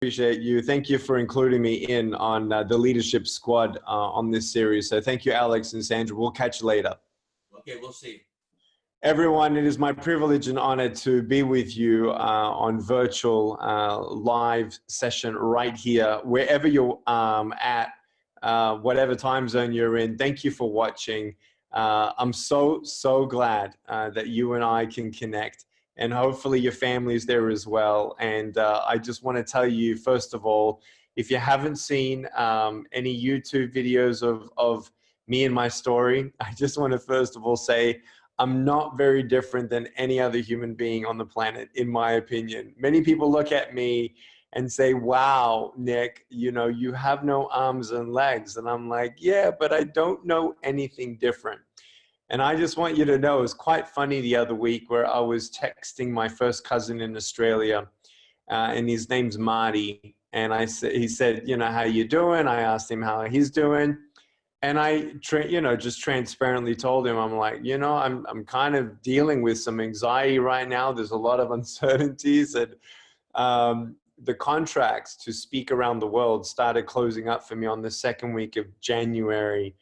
appreciate you. Thank you for including me in on the leadership squad on this series. So thank you, Alex and Sandra. We'll catch you later. Okay, we'll see. Everyone, it is my privilege and honor to be with you on virtual live session right here, wherever you're at, whatever time zone you're in. Thank you for watching. I'm so glad that you and I can connect, and hopefully your family's there as well. And I just want to tell you, first of all, if you haven't seen any YouTube videos of me and my story, I just want to first of all say, I'm not very different than any other human being on the planet, in my opinion. Many people look at me and say, wow, Nick, you know, you have no arms and legs. And I'm like, yeah, but I don't know anything different. And I just want you to know, it was quite funny the other week where I was texting my first cousin in Australia, and his name's Marty. And he said, you know, how you doing? I asked him how he's doing. And I, you know, just transparently told him, I'm like, you know, I'm kind of dealing with some anxiety right now. There's a lot of uncertainties, and the contracts to speak around the world started closing up for me on the second week of January.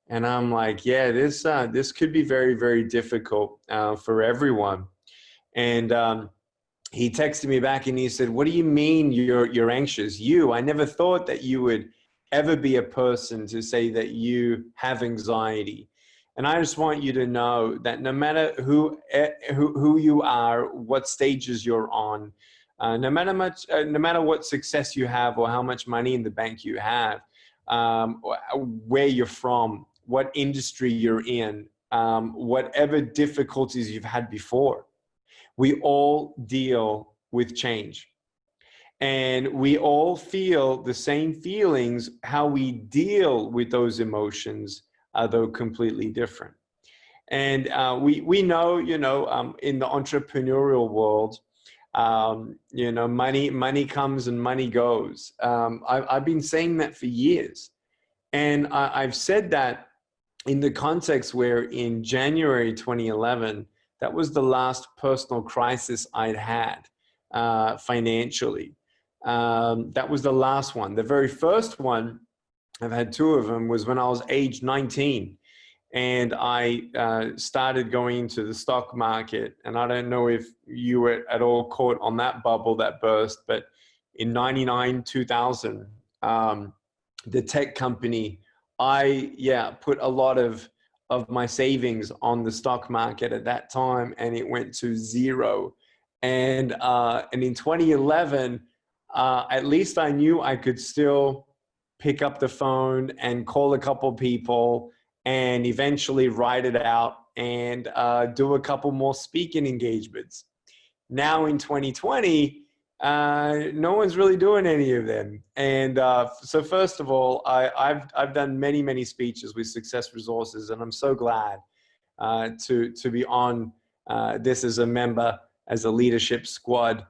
And I'm like, yeah, this could be very, very difficult for everyone. And he texted me back and he said, what do you mean you're anxious? I never thought that you would ever be a person to say that you have anxiety. And I just want you to know that no matter who you are, what stages you're on, no matter what success you have or how much money in the bank you have, where you're from, what industry you're in, whatever difficulties you've had before, we all deal with change. And we all feel the same feelings. How we deal with those emotions are though completely different. And we know, you know, in the entrepreneurial world, you know, money comes and money goes. I've been saying that for years. And I've said that in the context where in January 2011, that was the last personal crisis I'd had financially. That was the last one. The very first one, I've had two of them, was when I was age 19. And I started going into the stock market. And I don't know if you were at all caught on that bubble that burst, but in 99, 2000, the tech company, I put a lot of my savings on the stock market at that time, and it went to zero. And in 2011, at least I knew I could still pick up the phone and call a couple people and eventually write it out and do a couple more speaking engagements. Now in 2020, no one's really doing any of them. And so first of all, I've done many speeches with Success Resources, and I'm so glad to be on this as a member, as a leadership squad,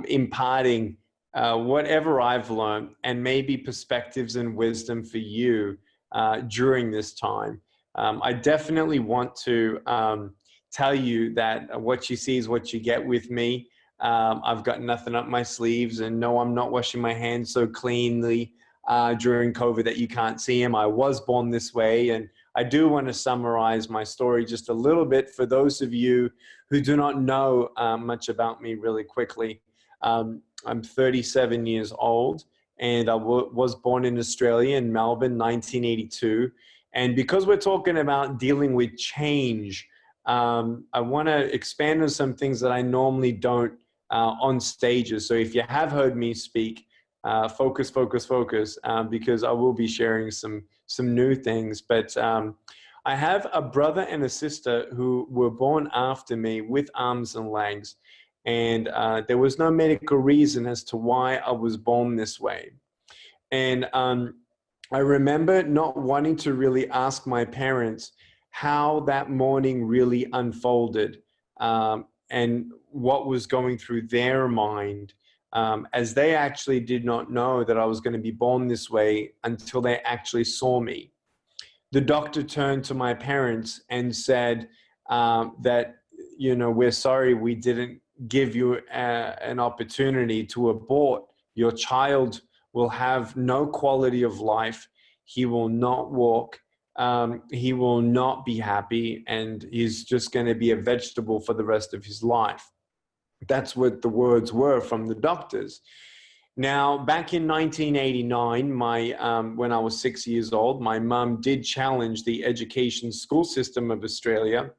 imparting whatever I've learned and maybe perspectives and wisdom for you during this time. I definitely want to tell you that what you see is what you get with me. I've got nothing up my sleeves, and no, I'm not washing my hands so cleanly during COVID that you can't see them. I was born this way, and I do want to summarize my story just a little bit for those of you who do not know much about me really quickly. I'm 37 years old, and I was born in Australia, in Melbourne, 1982. And because we're talking about dealing with change, I want to expand on some things that I normally don't on stages. So if you have heard me speak, focus, because I will be sharing some new things. But I have a brother and a sister who were born after me with arms and legs. And there was no medical reason as to why I was born this way. And I remember not wanting to really ask my parents how that morning really unfolded and what was going through their mind, as they actually did not know that I was going to be born this way until they actually saw me. The doctor turned to my parents and said that, you know, we're sorry we didn't give you an opportunity to abort Your child will have no quality of life. He will not walk. He will not be happy, and he's just going to be a vegetable for the rest of his life. That's what the words were from the doctors. Now, back in 1989, when I was 6 years old, my mum did challenge the education school system of Australia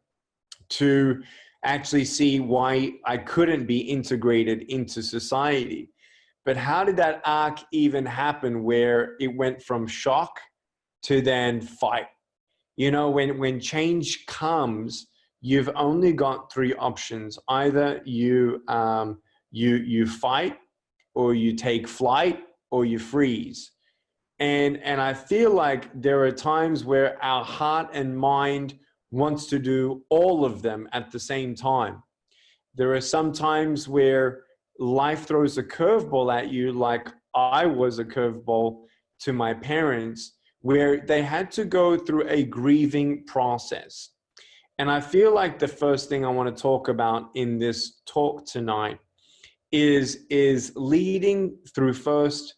to actually see why I couldn't be integrated into society. But how did that arc even happen, where it went from shock to then fight? You know, when change comes, you've only got three options. Either you fight, or you take flight, or you freeze. And I feel like there are times where our heart and mind wants to do all of them at the same time. There are some times where life throws a curveball at you, like I was a curveball to my parents, where they had to go through a grieving process. And I feel like the first thing I want to talk about in this talk tonight is leading through first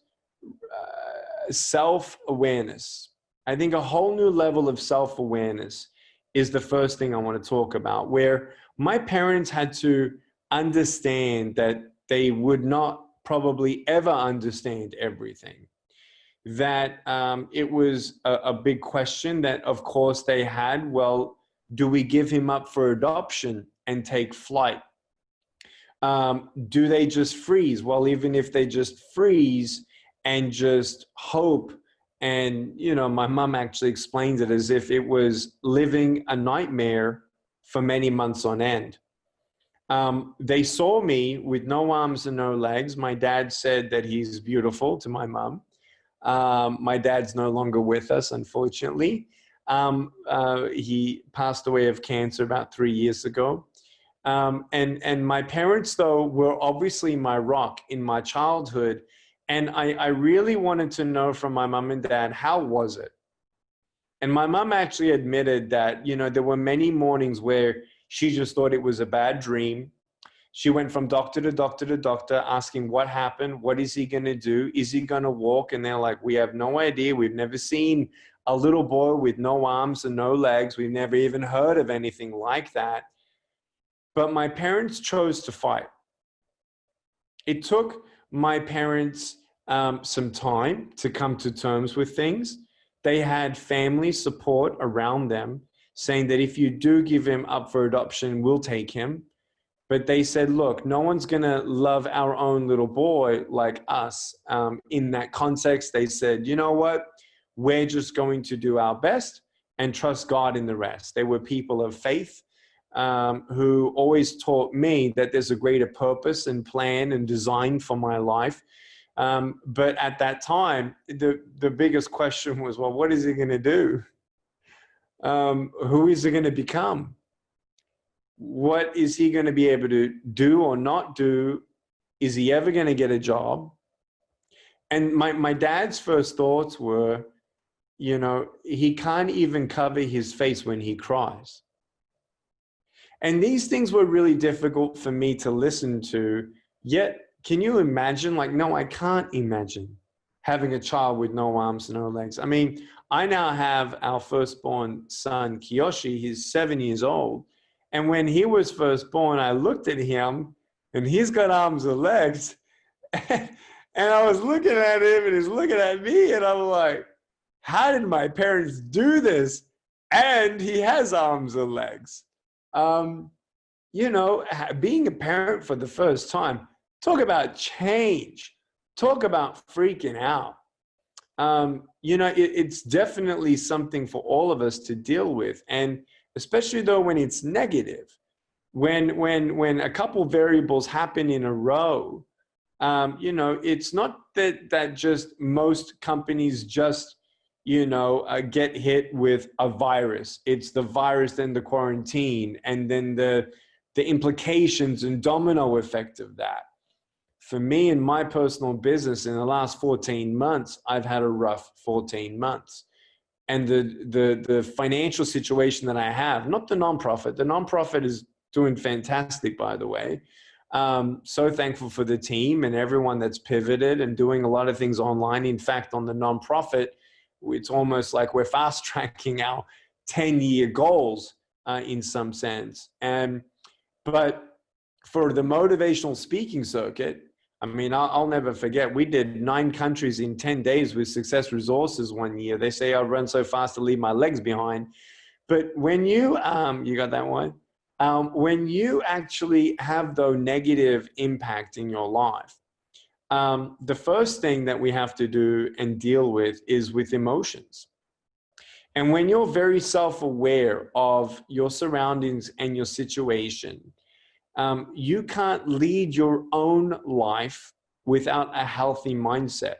self-awareness. I think a whole new level of self-awareness is the first thing I want to talk about, where my parents had to understand that they would not probably ever understand everything. That it was a big question that, of course, they had. Well, do we give him up for adoption and take flight? Do they just freeze? Well, even if they just freeze and just hope, and, you know, my mom actually explains it as if it was living a nightmare for many months on end. They saw me with no arms and no legs. My dad said that he's beautiful to my mom. My dad's no longer with us, unfortunately. He passed away of cancer about 3 years ago. And my parents, though, were obviously my rock in my childhood. And I really wanted to know from my mom and dad, how was it? And my mom actually admitted that, you know, there were many mornings where she just thought it was a bad dream. She went from doctor to doctor to doctor, asking what happened, what is he going to do, is he going to walk? And they're like, we have no idea. We've never seen a little boy with no arms and no legs. We've never even heard of anything like that. But my parents chose to fight. It took my parents some time to come to terms with things. They had family support around them saying that if you do give him up for adoption, we'll take him. But they said, look, no one's going to love our own little boy like us. In that context, they said, you know what? We're just going to do our best and trust God in the rest. They were people of faith who always taught me that there's a greater purpose and plan and design for my life. But at that time, the biggest question was, well, what is he going to do? Who is he going to become? What is he going to be able to do or not do? Is he ever going to get a job? And my dad's first thoughts were, you know, he can't even cover his face when he cries. And these things were really difficult for me to listen to. Yet, can you imagine? Like, no, I can't imagine having a child with no arms, no legs. I mean, I now have our firstborn son, Kiyoshi. He's 7 years old. And when he was first born, I looked at him and he's got arms and legs. And I was looking at him and he's looking at me, and I'm like, how did my parents do this? And he has arms and legs. You know, being a parent for the first time, talk about change, talk about freaking out. You know, it's definitely something for all of us to deal with. And especially though when it's negative, when a couple variables happen in a row, you know, it's not that just most companies just, you know, get hit with a virus. It's the virus, then the quarantine, and then the implications and domino effect of that. For me in my personal business, in the last 14 months, I've had a rough 14 months. And the financial situation that I have, not the nonprofit is doing fantastic, by the way. So thankful for the team and everyone that's pivoted and doing a lot of things online. In fact, on the nonprofit, it's almost like we're fast tracking our 10-year goals in some sense. But for the motivational speaking circuit, I mean, I'll never forget, we did 9 countries in 10 days with Success Resources one year. They say I run so fast to leave my legs behind. But when you, you got that one? When you actually have the negative impact in your life, the first thing that we have to do and deal with is with emotions. And when you're very self-aware of your surroundings and your situation, you can't lead your own life without a healthy mindset.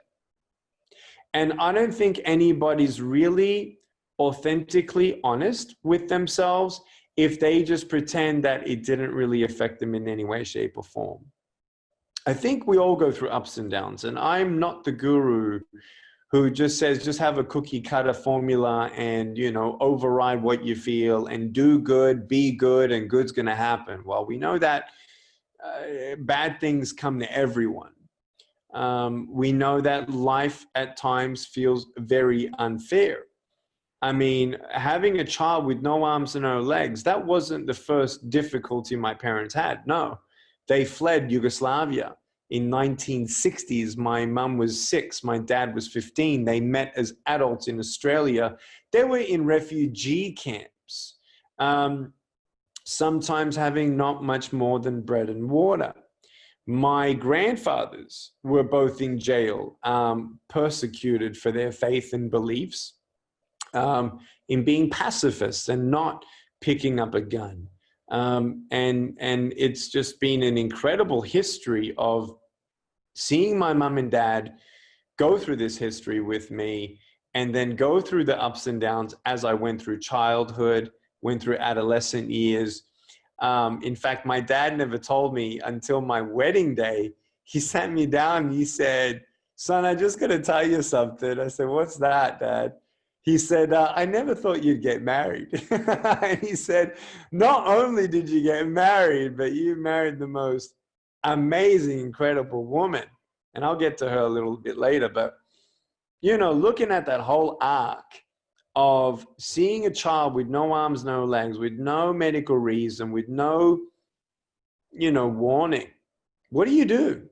And I don't think anybody's really authentically honest with themselves if they just pretend that it didn't really affect them in any way, shape, or form. I think we all go through ups and downs, and I'm not the guru who just says, just have a cookie cutter formula and, you know, override what you feel and do good, be good, and good's going to happen. Well, we know that bad things come to everyone. We know that life at times feels very unfair. I mean, having a child with no arms and no legs, that wasn't the first difficulty my parents had. No, they fled Yugoslavia in 1960s. My mum was 6, my dad was 15. They met as adults in Australia. They were in refugee camps, sometimes having not much more than bread and water. My grandfathers were both in jail, persecuted for their faith and beliefs, in being pacifists and not picking up a gun. And it's just been an incredible history of seeing my mum and dad go through this history with me and then go through the ups and downs as I went through childhood, went through adolescent years. In fact, my dad never told me until my wedding day. He sat me down and he said, "Son, I just got to tell you something." I said, "What's that, Dad?" He said, "I never thought you'd get married." And he said, "Not only did you get married, but you married the most amazing, incredible woman." And I'll get to her a little bit later. But, you know, looking at that whole arc of seeing a child with no arms, no legs, with no medical reason, with no, you know, warning, what do?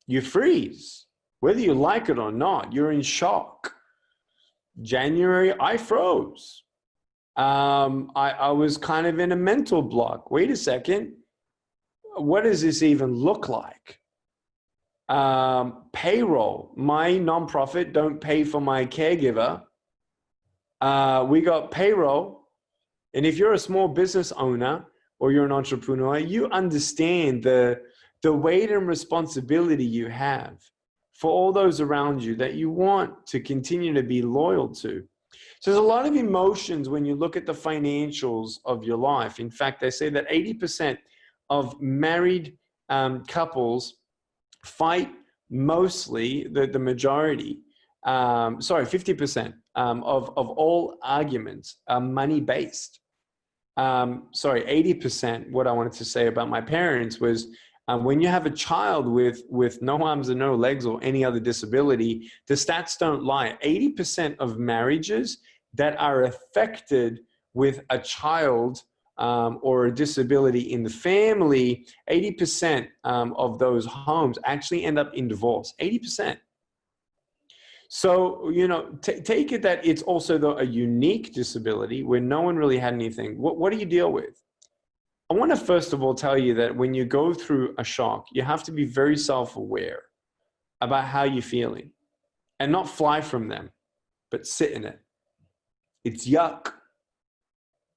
You freeze. Whether you like it or not, you're in shock. January, I froze. I was kind of in a mental block. Wait a second. What does this even look like? Payroll. My nonprofit don't pay for my caregiver. We got payroll. And if you're a small business owner or you're an entrepreneur, you understand the weight and responsibility you have for all those around you that you want to continue to be loyal to. So there's a lot of emotions when you look at the financials of your life. In fact, they say that 80% of married couples fight mostly, the majority, 50% of all arguments are money-based. 80%, what I wanted to say about my parents was, when you have a child with no arms and no legs or any other disability, the stats don't lie. 80% of marriages that are affected with a child or a disability in the family, 80% of those homes actually end up in divorce, 80%. So, you know, take it that it's also a unique disability where no one really had anything. What do you deal with? I want to first of all tell you that when you go through a shock, you have to be very self-aware about how you're feeling and not fly from them, but sit in it. It's yuck.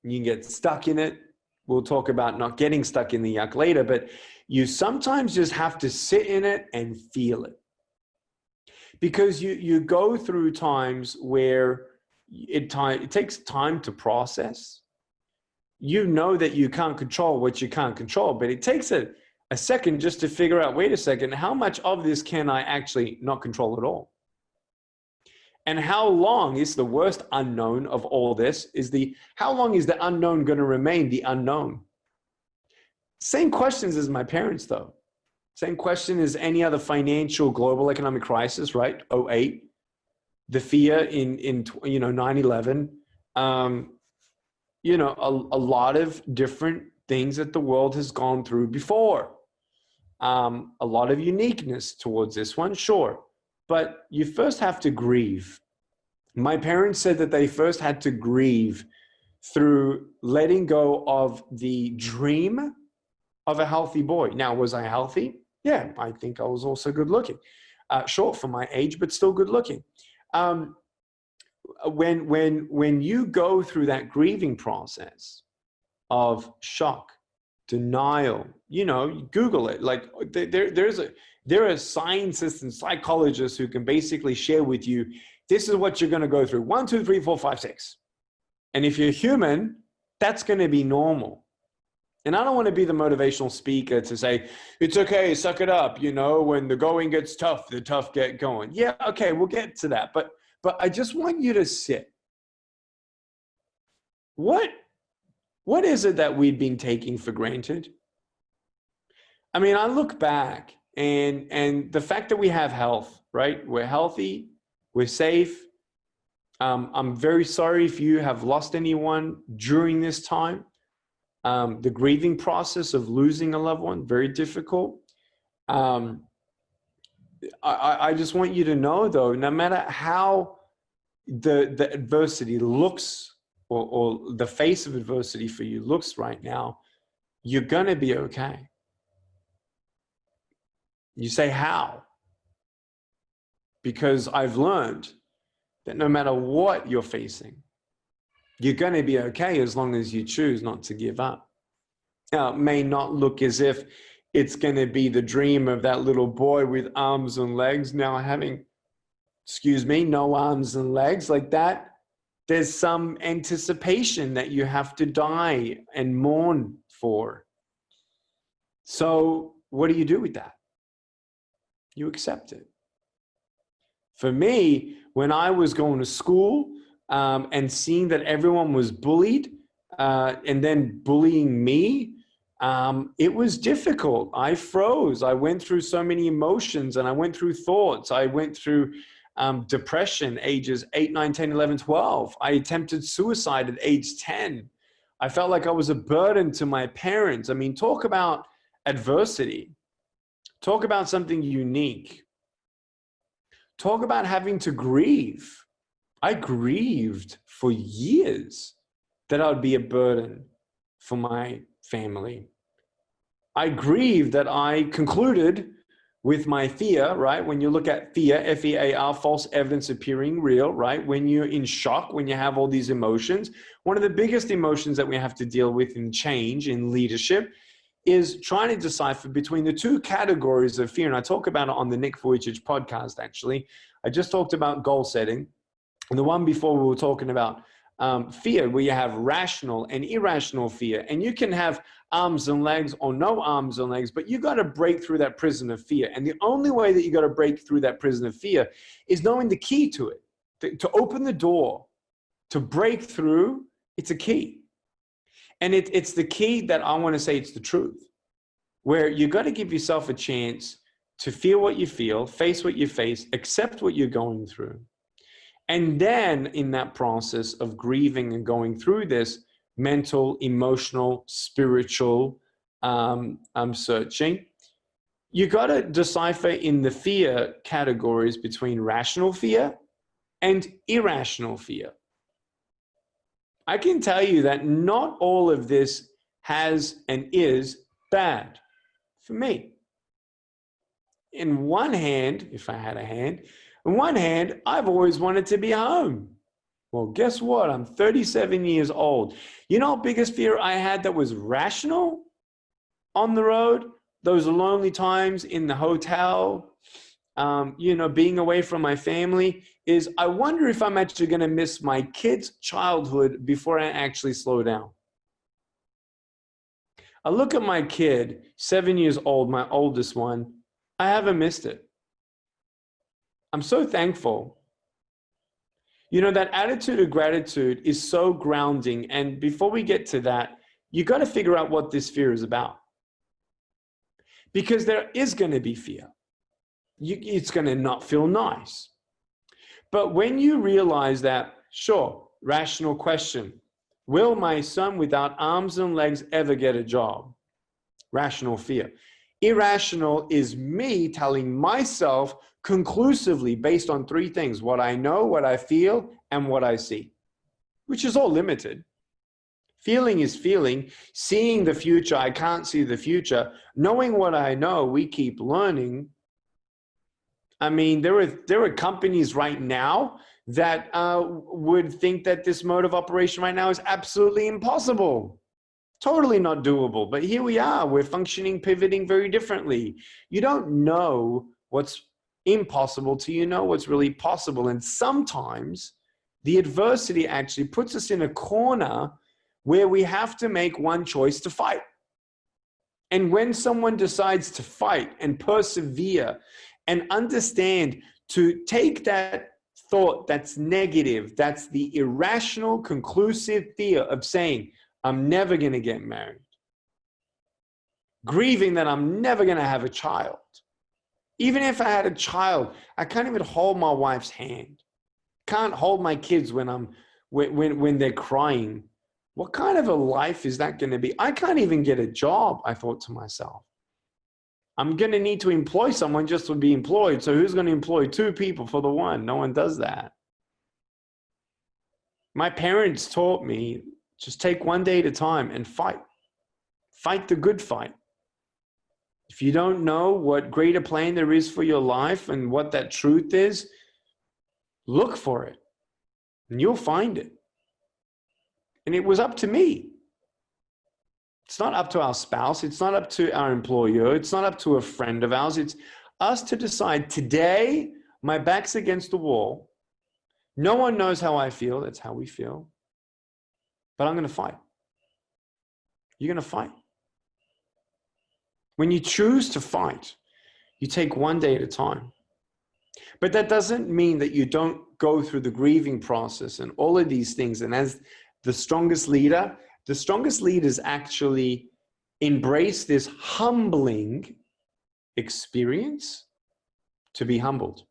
You can get stuck in it. We'll talk about not getting stuck in the yuck later, but you sometimes just have to sit in it and feel it. Because you go through times where it takes time to process. You know that you can't control what you can't control, but it takes a second just to figure out, wait a second, how much of this can I actually not control at all? And how long is the worst unknown of all this how long is the unknown going to remain the unknown? Same questions as my parents, though. Same question as any other financial global economic crisis, right? '08, the fear in 9/11, a lot of different things that the world has gone through before. A lot of uniqueness towards this one, sure. But you first have to grieve. My parents said that they first had to grieve through letting go of the dream of a healthy boy. Now, was I healthy? Yeah, I think I was also good looking. Short for my age, but still good looking. When you go through that grieving process of shock, denial, Google it. Like there are scientists and psychologists who can basically share with you, this is what you're going to go through. 1, 2, 3, 4, 5, 6. And if you're human, that's going to be normal. And I don't want to be the motivational speaker to say, it's okay, suck it up. When the going gets tough, the tough get going. Yeah, okay, we'll get to that. But I just want you to sit. What is it that we've been taking for granted? I mean, I look back and the fact that we have health, right? We're healthy, we're safe. I'm very sorry if you have lost anyone during this time. The grieving process of losing a loved one, very difficult. I just want you to know, though, no matter how the adversity looks or the face of adversity for you looks right now, you're going to be okay. You say, how? Because I've learned that no matter what you're facing, you're going to be okay as long as you choose not to give up. Now, it may not look as if it's going to be the dream of that little boy with arms and legs now having, no arms and legs like that. There's some anticipation that you have to die and mourn for. So what do you do with that? You accept it. For me, when I was going to school and seeing that everyone was bullied and then bullying me, it was difficult. I froze. I went through so many emotions and I went through thoughts. I went through depression, ages 8, 9, 10, 11, 12. I attempted suicide at age 10. I felt like I was a burden to my parents. I mean, talk about adversity. Talk about something unique. Talk about having to grieve. I grieved for years that I would be a burden for my family. I grieved that I concluded with my fear, right? When you look at fear, F-E-A-R, false evidence appearing real, right? When you're in shock, when you have all these emotions, one of the biggest emotions that we have to deal with in change, in leadership, is trying to decipher between the two categories of fear. And I talk about it on the Nick VUJICIC podcast, actually. I just talked about goal setting. And the one before we were talking about fear, where you have rational and irrational fear. And you can have arms and legs or no arms and legs, but you got to break through that prison of fear. And the only way that you got to break through that prison of fear is knowing the key to it, to open the door, to break through. It's a key. And it's the key that I want to say it's the truth, where you got to give yourself a chance to feel what you feel, face what you face, accept what you're going through. And then in that process of grieving and going through this mental, emotional, spiritual searching, you got to decipher in the fear categories between rational fear and irrational fear. I can tell you that not all of this has and is bad for me. In one hand, if I had a hand, in one hand, I've always wanted to be home. Well, guess what? I'm 37 years old. You know, biggest fear I had that was rational on the road, those lonely times in the hotel, being away from my family, is I wonder if I'm actually going to miss my kid's childhood before I actually slow down. I look at my kid, 7 years old, my oldest one, I haven't missed it. I'm so thankful. You know, that attitude of gratitude is so grounding. And before we get to that, you got to figure out what this fear is about. because there is going to be fear. It's going to not feel nice. But when you realize that, sure, rational question, will my son without arms and legs ever get a job? Rational fear. Irrational is me telling myself conclusively based on three things: what I know, what I feel, and what I see, which is all limited. Feeling is feeling. Seeing the future, I can't see the future. Knowing what I know, we keep learning. I mean, there are companies right now that would think that this mode of operation right now is absolutely impossible. Totally not doable. But here we are. We're functioning, pivoting very differently. You don't know what's impossible till you know what's really possible. And sometimes the adversity actually puts us in a corner where we have to make one choice to fight. And when someone decides to fight and persevere and understand to take that thought that's negative, that's the irrational, conclusive fear of saying, I'm never going to get married, grieving that I'm never going to have a child. Even if I had a child, I can't even hold my wife's hand. Can't hold my kids when they're crying. What kind of a life is that going to be? I can't even get a job, I thought to myself. I'm going to need to employ someone just to be employed. So who's going to employ two people for the one? No one does that. My parents taught me, just take one day at a time and fight. Fight the good fight. If you don't know what greater plan there is for your life and what that truth is, look for it and you'll find it. And it was up to me. It's not up to our spouse. It's not up to our employer. It's not up to a friend of ours. It's us to decide today, my back's against the wall. No one knows how I feel. That's how we feel. But I'm going to fight. You're going to fight. When you choose to fight, you take one day at a time. But that doesn't mean that you don't go through the grieving process and all of these things. And as the strongest leaders actually embrace this humbling experience to be humbled.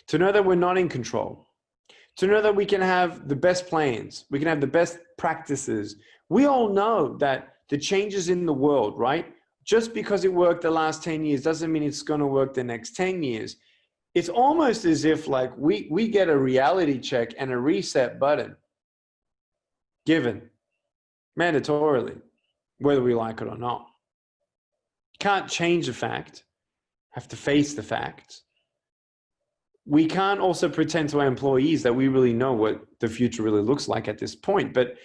To know that we're not in control. To know that we can have the best plans. We can have the best practices. We all know that the changes in the world, right? Just because it worked the last 10 years doesn't mean it's going to work the next 10 years. It's almost as if like we get a reality check and a reset button given mandatorily, whether we like it or not. Can't change the fact, have to face the facts. We can't also pretend to our employees that we really know what the future really looks like at this point. But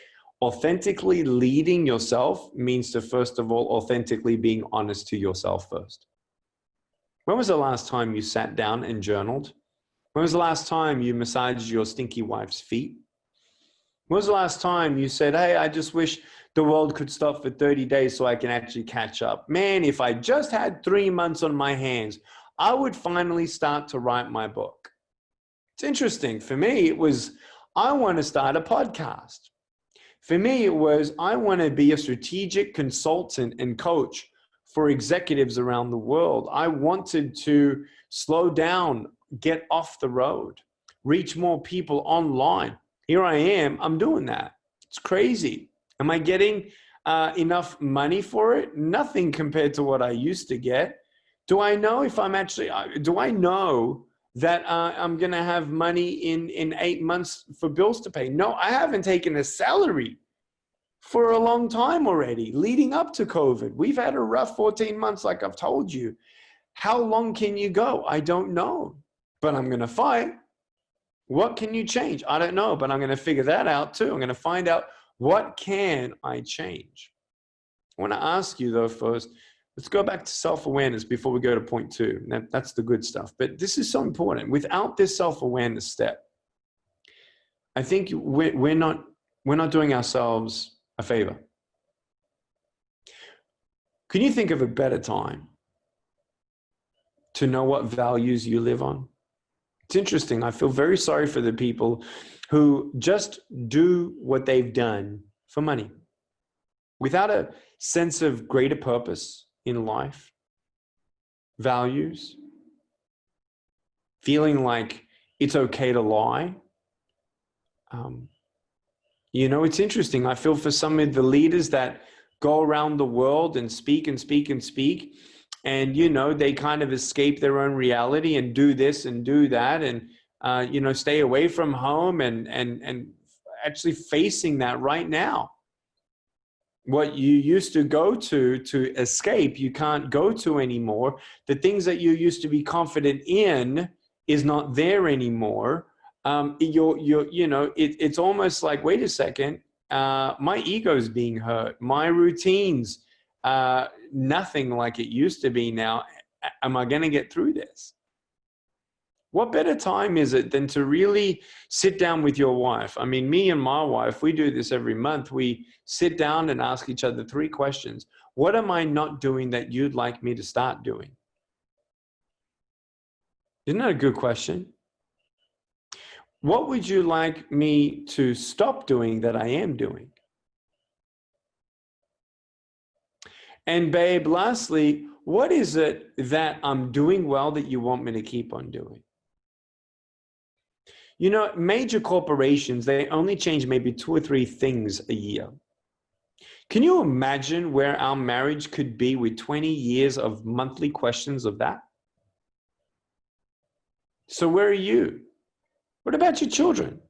authentically leading yourself means to, first of all, authentically being honest to yourself first. When was the last time you sat down and journaled? When was the last time you massaged your stinky wife's feet? When was the last time you said, hey, I just wish the world could stop for 30 days so I can actually catch up? Man, if I just had 3 months on my hands, I would finally start to write my book. It's interesting. For me, it was, I want to start a podcast. For me, it was, I want to be a strategic consultant and coach for executives around the world. I wanted to slow down, get off the road, reach more people online. Here I am, I'm doing that. It's crazy. Am I getting enough money for it? Nothing compared to what I used to get. Do I know if I'm actually, do I know that I'm gonna have money in 8 months for bills to pay? No, I haven't taken a salary for a long time already, leading up to COVID. We've had a rough 14 months, like I've told you. How long can you go? I don't know, but I'm gonna fight. What can you change? I don't know, but I'm gonna figure that out too. I'm gonna find out what can I change. I wanna ask you though first, let's go back to self-awareness before we go to point 2. That's the good stuff, but this is so important. Without this self-awareness step, I think we're not doing ourselves a favor. Can you think of a better time to know what values you live on? It's interesting. I feel very sorry for the people who just do what they've done for money without a sense of greater purpose in life, values, feeling like it's okay to lie. You know, it's interesting. I feel for some of the leaders that go around the world and speak and speak and speak, and, you know, they kind of escape their own reality and do this and do that, and, you know, stay away from home and actually facing that right now. What you used to go to escape, you can't go to anymore. The things that you used to be confident in is not there anymore. You know, it's almost like, wait a second, my ego's being hurt. My routines, nothing like it used to be now. Am I going to get through this? What better time is it than to really sit down with your wife? I mean, me and my wife, we do this every month. We sit down and ask each other 3 questions. What am I not doing that you'd like me to start doing? Isn't that a good question? What would you like me to stop doing that I am doing? And babe, lastly, what is it that I'm doing well that you want me to keep on doing? You know, major corporations, they only change maybe 2 or 3 things a year. Can you imagine where our marriage could be with 20 years of monthly questions of that? So where are you? What about your children?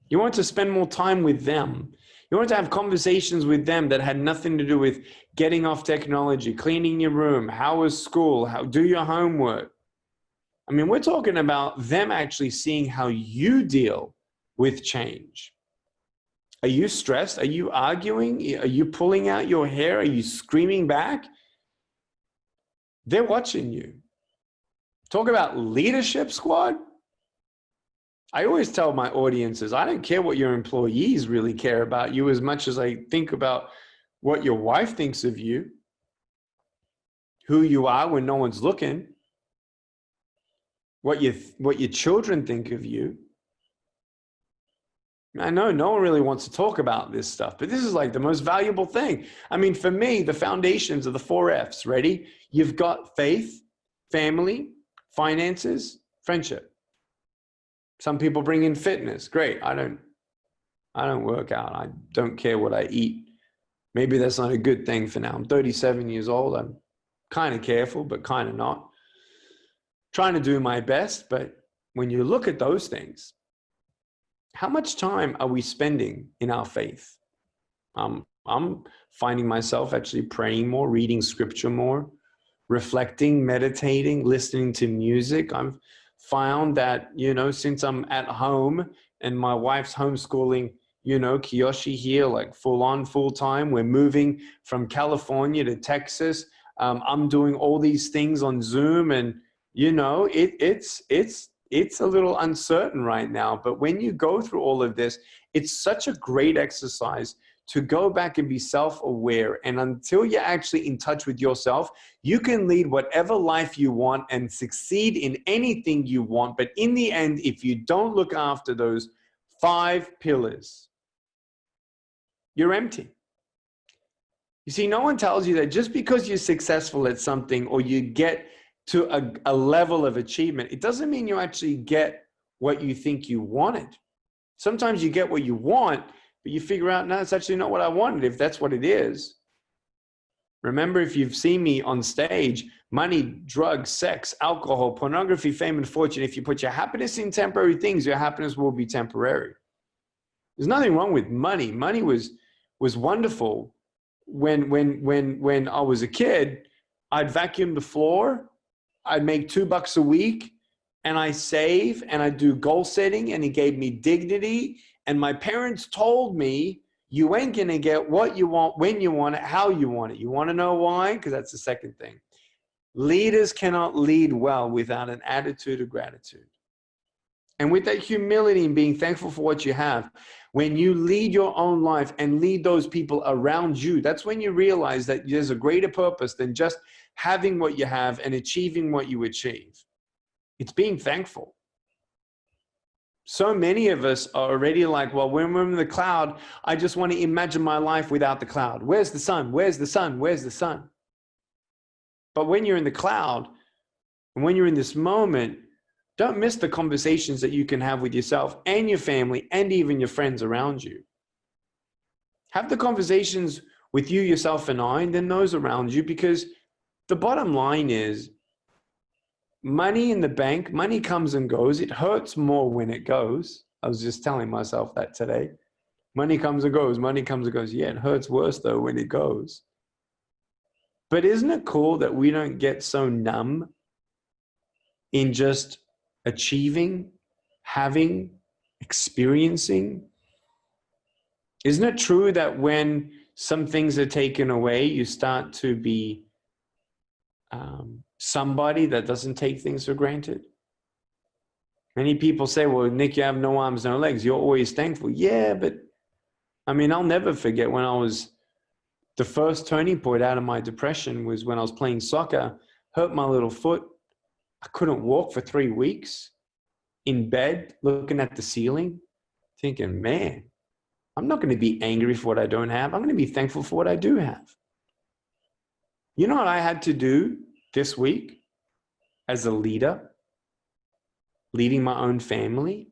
You want to spend more time with them. You want to have conversations with them that had nothing to do with getting off technology, cleaning your room, how was school, how do your homework. I mean, we're talking about them actually seeing how you deal with change. Are you stressed? Are you arguing? Are you pulling out your hair? Are you screaming back? They're watching you. Talk about leadership squad. I always tell my audiences, I don't care what your employees really care about you as much as I think about what your wife thinks of you, who you are when no one's looking, what your children think of you. I know no one really wants to talk about this stuff, but this is like the most valuable thing. I mean, for me, the foundations are the 4 F's. Ready? You've got faith, family, finances, friendship. Some people bring in fitness. Great. I don't work out. I don't care what I eat. Maybe that's not a good thing for now. I'm 37 years old. I'm kind of careful, but kind of not. Trying to do my best. But when you look at those things, how much time are we spending in our faith? I'm finding myself actually praying more, reading scripture more, reflecting, meditating, listening to music. I've found that, you know, since I'm at home and my wife's homeschooling, you know, Kiyoshi here, like full on, full time. We're moving from California to Texas. I'm doing all these things on Zoom, and, you know, it's a little uncertain right now. But when you go through all of this, it's such a great exercise to go back and be self-aware. And until you're actually in touch with yourself, you can lead whatever life you want and succeed in anything you want. But in the end, if you don't look after those 5 pillars, you're empty. You see, no one tells you that just because you're successful at something or you get to a level of achievement, it doesn't mean you actually get what you think you wanted. Sometimes you get what you want, but you figure out, no, it's actually not what I wanted, if that's what it is. Remember, if you've seen me on stage, money, drugs, sex, alcohol, pornography, fame, and fortune, if you put your happiness in temporary things, your happiness will be temporary. There's nothing wrong with money. Money was wonderful. When I was a kid, I'd vacuum the floor, I'd make $2 a week, and I save and I do goal setting, and it gave me dignity. And my parents told me, you ain't gonna get what you want, when you want it, how you want it. You wanna know why? Because that's the second thing. Leaders cannot lead well without an attitude of gratitude. And with that humility and being thankful for what you have, when you lead your own life and lead those people around you, that's when you realize that there's a greater purpose than just having what you have and achieving what you achieve. It's being thankful. So many of us are already like, well, when we're in the cloud, I just want to imagine my life without the cloud. Where's the sun? Where's the sun? Where's the sun? But when you're in the cloud and when you're in this moment, don't miss the conversations that you can have with yourself and your family and even your friends around you. Have the conversations with you, yourself, and I, and then those around you, because the bottom line is money in the bank, money comes and goes. It hurts more when it goes. I was just telling myself that today. Money comes and goes, money comes and goes. Yeah, it hurts worse though when it goes. But isn't it cool that we don't get so numb in just achieving, having, experiencing? Isn't it true that when some things are taken away, you start to be somebody that doesn't take things for granted? Many people say, well, Nick, you have no arms, no legs. You're always thankful. Yeah, but I mean, I'll never forget when the first turning point out of my depression was when I was playing soccer, hurt my little foot. I couldn't walk for 3 weeks in bed, looking at the ceiling, thinking, man, I'm not going to be angry for what I don't have. I'm going to be thankful for what I do have. You know what I had to do this week as a leader, leading my own family?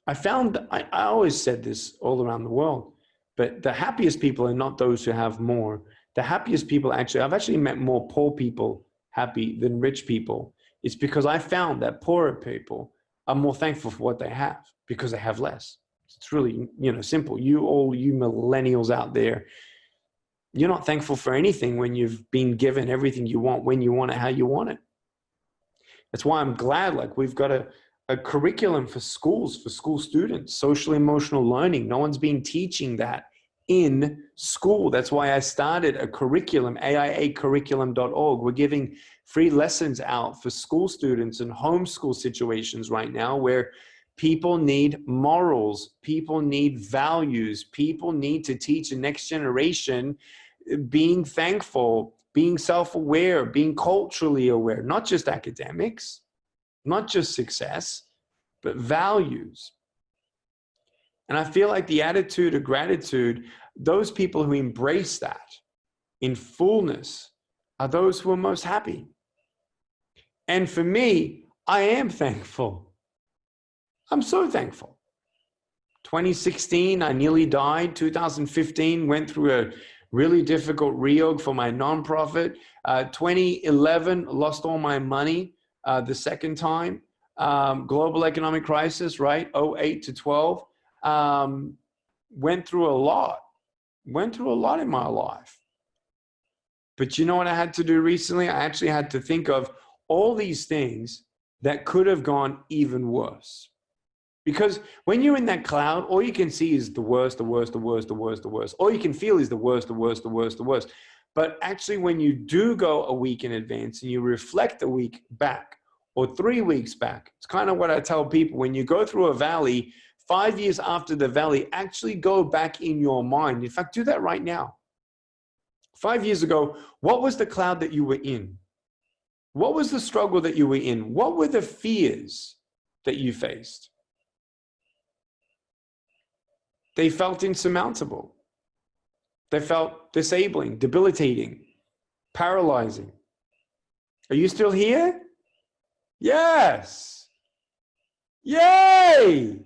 I found, I always said this all around the world, but the happiest people are not those who have more. The happiest people I've actually met more poor people happy than rich people. It's because I found that poorer people are more thankful for what they have because they have less. It's really, simple. All you millennials out there, you're not thankful for anything when you've been given everything you want, when you want it, how you want it. That's why I'm glad, like, we've got a curriculum for schools, for school students, social emotional learning. No one's been teaching that in school. That's why I started a curriculum, aiacurriculum.org. We're giving free lessons out for school students in homeschool situations right now where people need morals, people need values, people need to teach the next generation being thankful, being self-aware, being culturally aware, not just academics, not just success, but values. And I feel like the attitude of gratitude, those people who embrace that in fullness are those who are most happy. And for me, I am thankful. I'm so thankful. 2016, I nearly died. 2015, went through a really difficult reorg for my nonprofit. 2011, lost all my money the second time. Global economic crisis, right? 08 to 12. Went through a lot in my life. But you know what I had to do recently? I actually had to think of all these things that could have gone even worse. Because when you're in that cloud, all you can see is the worst, the worst, the worst, the worst, the worst. All you can feel is the worst, the worst, the worst, the worst. But actually, when you do go a week in advance and you reflect a week back or 3 weeks back, it's kind of what I tell people. When you go through a valley, 5 years after the valley, actually go back in your mind. In fact, do that right now. 5 years ago, what was the cloud that you were in? What was the struggle that you were in? What were the fears that you faced? They felt insurmountable. They felt disabling, debilitating, paralyzing. Are you still here? Yes. Yay!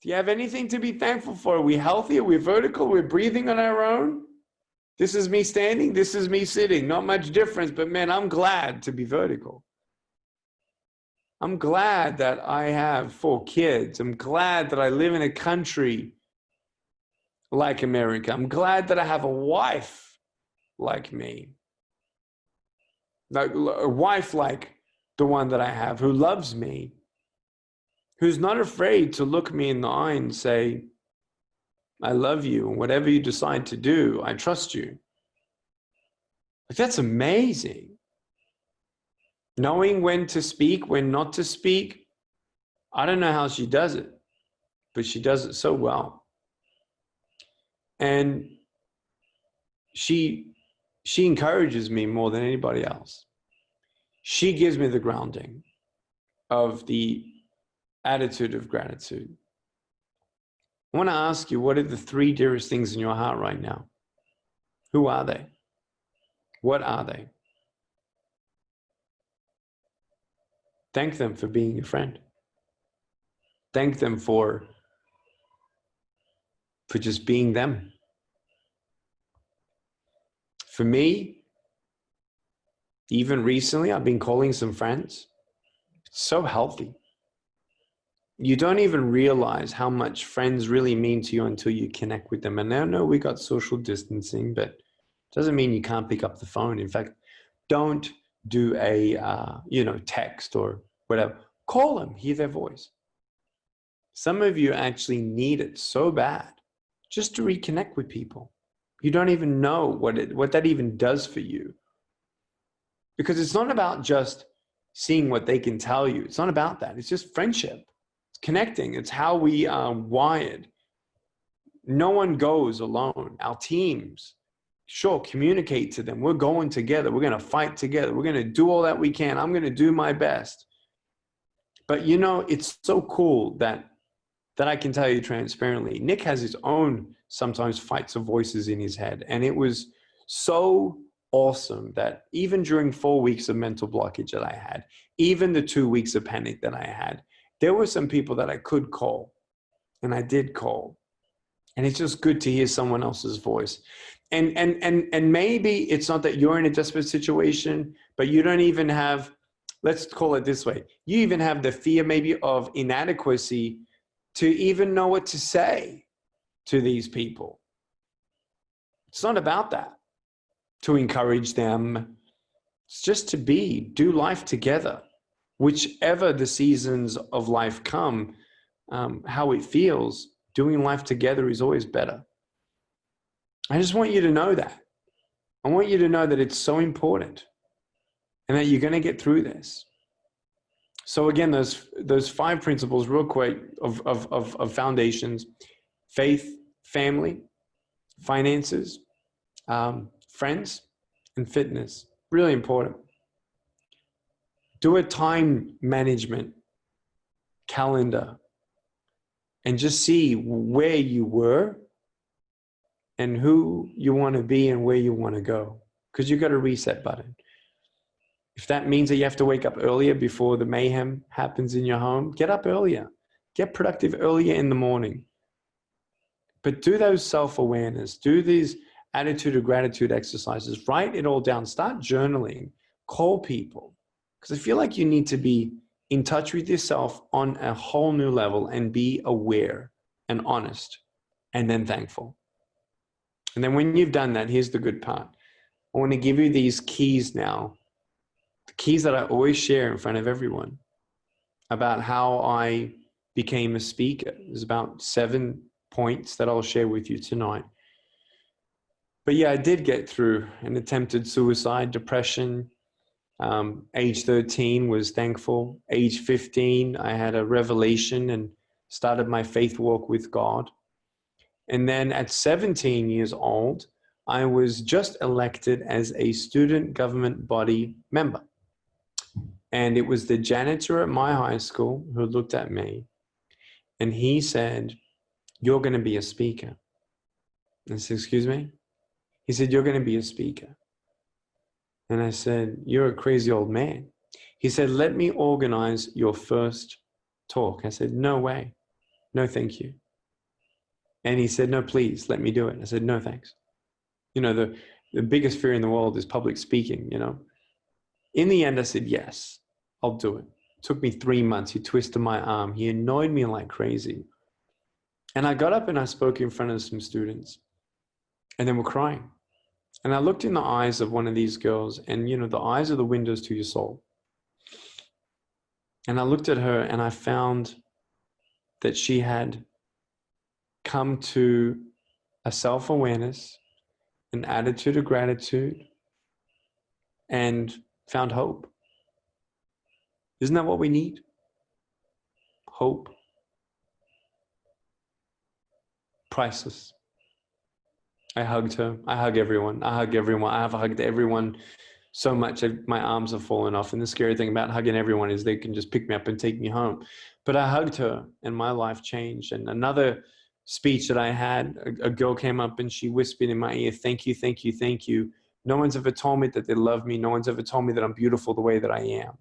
Do you have anything to be thankful for? Are we healthy? Are we vertical? We're breathing on our own? This is me standing. This is me sitting. Not much difference, but man, I'm glad to be vertical. I'm glad that I have 4 kids. I'm glad that I live in a country like America. I'm glad that I have a wife like me. Like a wife like the one that I have, who loves me, who's not afraid to look me in the eye and say, I love you, and whatever you decide to do, I trust you. Like, that's amazing. Knowing when to speak, when not to speak. I don't know how she does it, but she does it so well. And she encourages me more than anybody else. She gives me the grounding of the attitude of gratitude. I want to ask you, what are the 3 dearest things in your heart right now? Who are they? What are they? Thank them for being your friend. Thank them for just being them. For me, even recently, I've been calling some friends. It's so healthy. You don't even realize how much friends really mean to you until you connect with them. And I know we got social distancing, but it doesn't mean you can't pick up the phone. In fact, don't do a text or whatever. Call them, hear their voice. Some of you actually need it so bad just to reconnect with people. You don't even know what that even does for you. Because it's not about just seeing what they can tell you. It's not about that. It's just friendship. It's connecting. It's how we are wired. No one goes alone. Our teams, sure, communicate to them. We're going together. We're going to fight together. We're going to do all that we can. I'm going to do my best. But you know, it's so cool that I can tell you transparently, Nick has his own sometimes fights of voices in his head. And it was so awesome that even during 4 weeks of mental blockage that I had, even the 2 weeks of panic that I had, there were some people that I could call, and I did call. And it's just good to hear someone else's voice. And maybe it's not that you're in a desperate situation, but you don't even have, let's call it this way, you even have the fear maybe of inadequacy to even know what to say to these people. It's not about that, to encourage them. It's just to do life together. Whichever the seasons of life come, how it feels, doing life together is always better. I just want you to know that. I want you to know that it's so important and that you're going to get through this. So again, those 5 principles real quick of foundations: faith, family, finances, friends, and fitness. Really important. Do a time management calendar and just see where you were and who you want to be and where you want to go, because you've got a reset button. If that means that you have to wake up earlier before the mayhem happens in your home, get up earlier. Get productive earlier in the morning. But do those self-awareness. Do these attitude of gratitude exercises. Write it all down. Start journaling. Call people. Because I feel like you need to be in touch with yourself on a whole new level and be aware and honest and then thankful. And then when you've done that, here's the good part. I want to give you these keys now. The keys that I always share in front of everyone about how I became a speaker. There's about 7 points that I'll share with you tonight. But yeah, I did get through an attempted suicide, depression. Age 13 was thankful. Age 15, I had a revelation and started my faith walk with God. And then at 17 years old, I was just elected as a student government body member. And it was the janitor at my high school who looked at me and he said, "You're going to be a speaker." I said, "Excuse me?" He said, "You're going to be a speaker." And I said, "You're a crazy old man." He said, "Let me organize your first talk." I said, "No way. No, thank you." And he said, "No, please let me do it." I said, "No, thanks." You know, the biggest fear in the world is public speaking, you know. In the end, I said, "Yes, I'll do it." It took me 3 months. He twisted my arm. He annoyed me like crazy. And I got up and I spoke in front of some students and they were crying. And I looked in the eyes of one of these girls, and you know, the eyes are the windows to your soul. And I looked at her and I found that she had come to a self-awareness, an attitude of gratitude, and found hope. Isn't that what we need? Hope. Priceless. I hugged her. I hug everyone. I hug everyone. I have hugged everyone so much that my arms have fallen off. And the scary thing about hugging everyone is they can just pick me up and take me home. But I hugged her and my life changed. And another speech that I had, a girl came up and she whispered in my ear, "Thank you, thank you, thank you No one's ever told me that they love me. No one's ever told me that I'm beautiful the way that I am.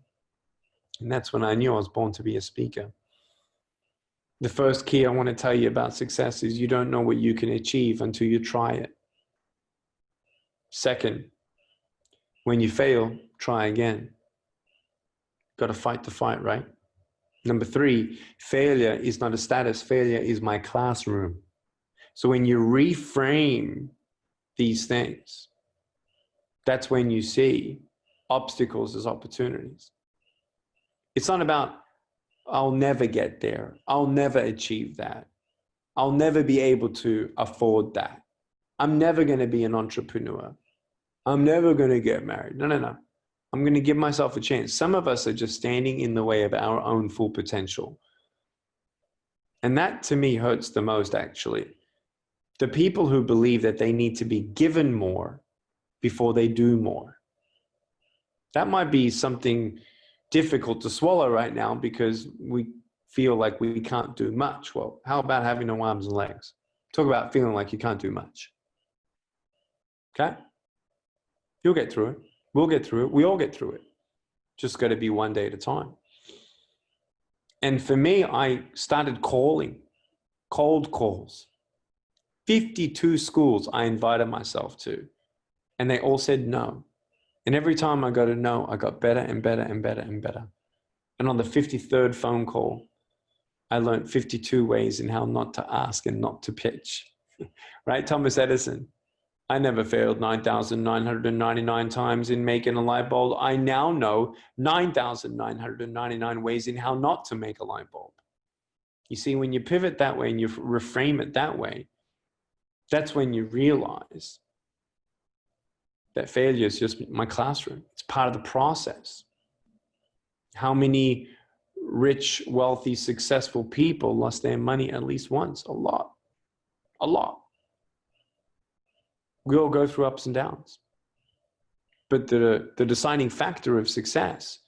And that's when I knew I was born to be a speaker. The first key I want to tell you about success is you don't know what you can achieve until you try it. Second, when you fail, try again. Got to fight the fight, right? Number three, failure is not a status. Failure is my classroom. So when you reframe these things, that's when you see obstacles as opportunities. It's not about, I'll never get there. I'll never achieve that. I'll never be able to afford that. I'm never going to be an entrepreneur. I'm never going to get married. No, no, no. I'm going to give myself a chance. Some of us are just standing in the way of our own full potential. And that to me hurts the most, actually. The people who believe that they need to be given more before they do more. That might be something difficult to swallow right now because we feel like we can't do much. Well, how about having no arms and legs? Talk about feeling like you can't do much. Okay? You'll get through it. We'll get through it. We all get through it. Just got to be one day at a time. And for me, I started calling, cold calls. 52 schools I invited myself to, and they all said no. And every time I got a no, I got better and better and better and better. And on the 53rd phone call, I learned 52 ways in how not to ask and not to pitch. Right? Thomas Edison. I never failed 9,999 times in making a light bulb. I now know 9,999 ways in how not to make a light bulb. You see, when you pivot that way and you reframe it that way, that's when you realize that failure is just my classroom. It's part of the process. How many rich, wealthy, successful people lost their money at least once? A lot. A lot. We all go through ups and downs. But the deciding factor of success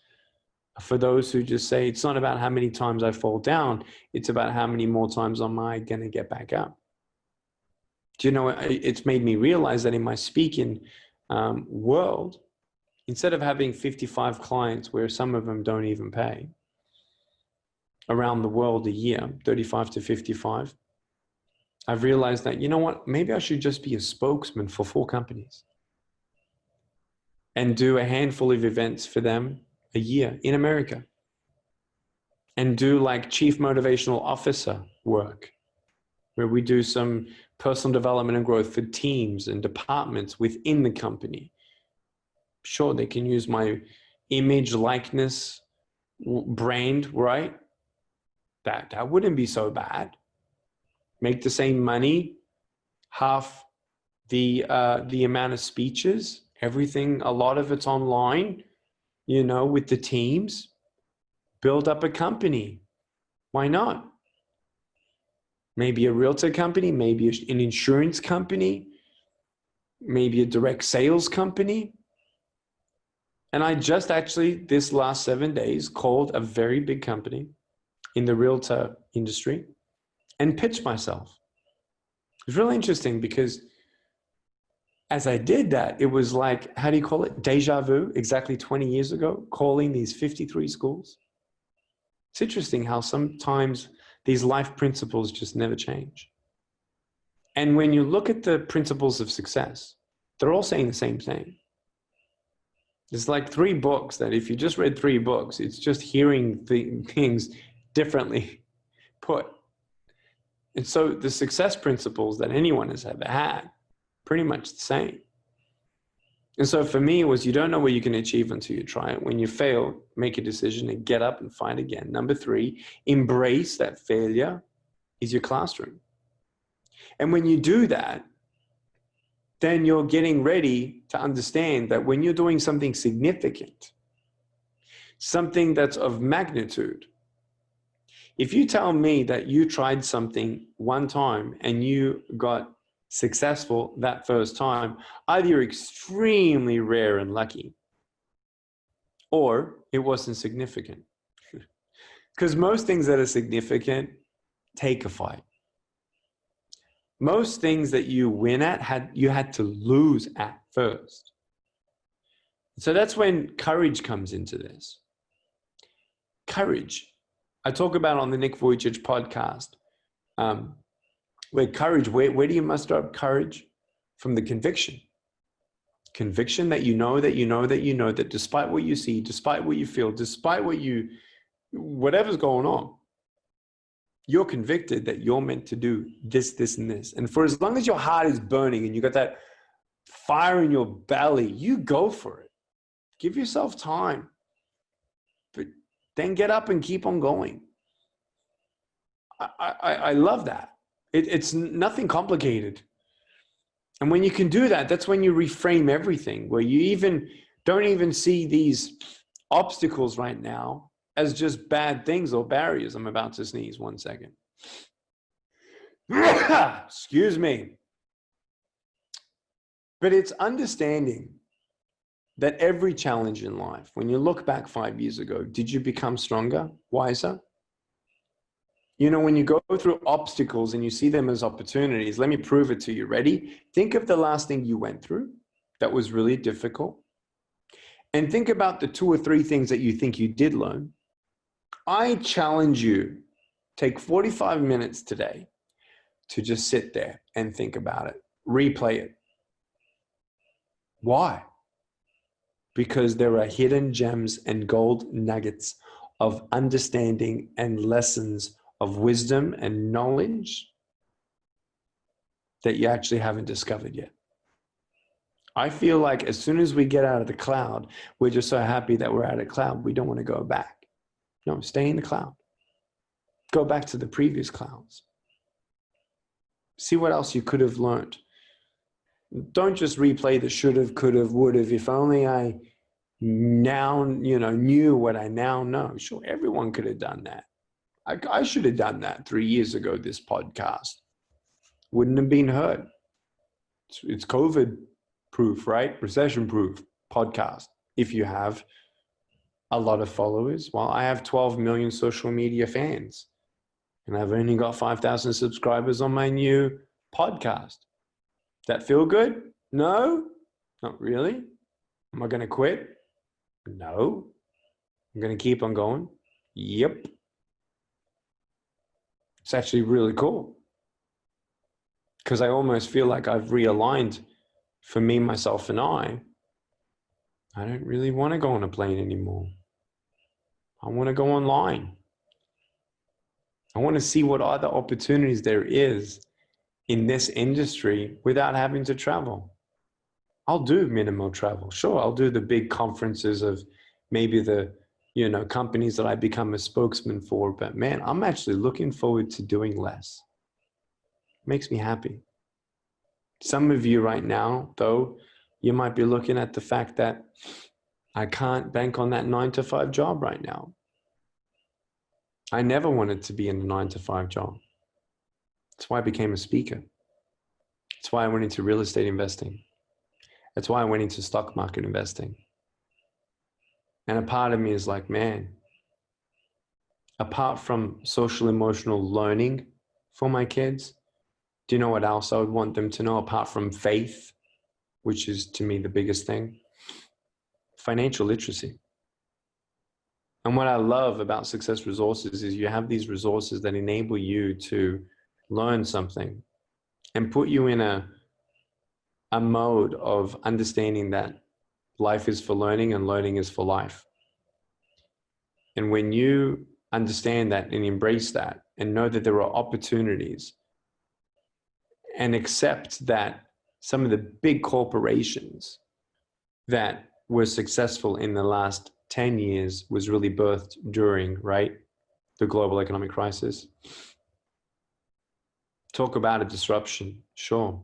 for those who just say, it's not about how many times I fall down, it's about how many more times am I going to get back up. Do you know, it's made me realize that in my speaking world, instead of having 55 clients where some of them don't even pay around the world a year, 35 to 55, I've realized that, you know what, maybe I should just be a spokesman for 4 companies and do a handful of events for them a year in America and do like chief motivational officer work where we do some personal development and growth for teams and departments within the company. Sure, they can use my image, likeness, brand, right? That wouldn't be so bad. Make the same money, half the amount of speeches, everything, a lot of it's online, you know, with the teams. Build up a company. Why not? Maybe a realtor company, maybe an insurance company, maybe a direct sales company. And I just actually, this last 7 days, called a very big company in the realtor industry and pitched myself. It's really interesting because as I did that, it was like, how do you call it? Deja vu, exactly 20 years ago, calling these 53 schools. It's interesting how sometimes these life principles just never change. And when you look at the principles of success, they're all saying the same thing. There's like 3 books that if you just read 3 books, it's just hearing things differently put. And so the success principles that anyone has ever had, pretty much the same. And so for me, it was, you don't know what you can achieve until you try it. When you fail, make a decision and get up and fight again. Number 3, embrace that failure is your classroom. And when you do that, then you're getting ready to understand that when you're doing something significant, something that's of magnitude, if you tell me that you tried something one time and you got successful that first time, either you're extremely rare and lucky, or it wasn't significant. Because most things that are significant take a fight. Most things that you win at, you had to lose at first. So that's when courage comes into this. Courage. I talk about on the Nick Vujicic podcast, where courage, where do you muster up courage? From the conviction. Conviction that you know that despite what you see, despite what you feel, despite whatever's going on, you're convicted that you're meant to do this, this, and this. And for as long as your heart is burning and you got that fire in your belly, you go for it. Give yourself time, but then get up and keep on going. I love that. It's nothing complicated. And when you can do that, that's when you reframe everything, where you don't even see these obstacles right now as just bad things or barriers. I'm about to sneeze, 1 second. Excuse me. But it's understanding that every challenge in life, when you look back 5 years ago, did you become stronger, wiser? You know, when you go through obstacles and you see them as opportunities, let me prove it to you. Ready? Think of the last thing you went through that was really difficult. And think about the 2 or 3 things that you think you did learn. I challenge you, take 45 minutes today to just sit there and think about it. Replay it. Why? Because there are hidden gems and gold nuggets of understanding and lessons of wisdom and knowledge that you actually haven't discovered yet. I feel like as soon as we get out of the cloud, we're just so happy that we're out of the cloud, we don't want to go back. No, stay in the cloud. Go back to the previous clouds. See what else you could have learned. Don't just replay the should have, could have, would have. If only I now, knew what I now know. Sure, everyone could have done that. I should have done that 3 years ago, this podcast. Wouldn't have been heard. It's COVID proof, right? Recession proof podcast. If you have a lot of followers, well, I have 12 million social media fans and I've only got 5,000 subscribers on my new podcast. That feel good? No, not really. Am I going to quit? No. I'm going to keep on going. Yep. It's actually really cool because I almost feel like I've realigned for me, myself, and I don't really want to go on a plane anymore. I want to go online. I want to see what other opportunities there is in this industry without having to travel. I'll do minimal travel. Sure, I'll do the big conferences of maybe the companies that I become a spokesman for, but man, I'm actually looking forward to doing less. It makes me happy. Some of you right now, though, you might be looking at the fact that I can't bank on that 9-to-5 job right now. I never wanted to be in a 9-to-5 job. That's why I became a speaker. That's why I went into real estate investing. That's why I went into stock market investing. And a part of me is like, man, apart from social emotional learning for my kids, do you know what else I would want them to know apart from faith, which is to me the biggest thing? Financial literacy. And what I love about Success Resources is you have these resources that enable you to learn something and put you in a mode of understanding that life is for learning and learning is for life. And when you understand that and embrace that and know that there are opportunities and accept that some of the big corporations that were successful in the last 10 years was really birthed during, right, the global economic crisis. Talk about a disruption, sure.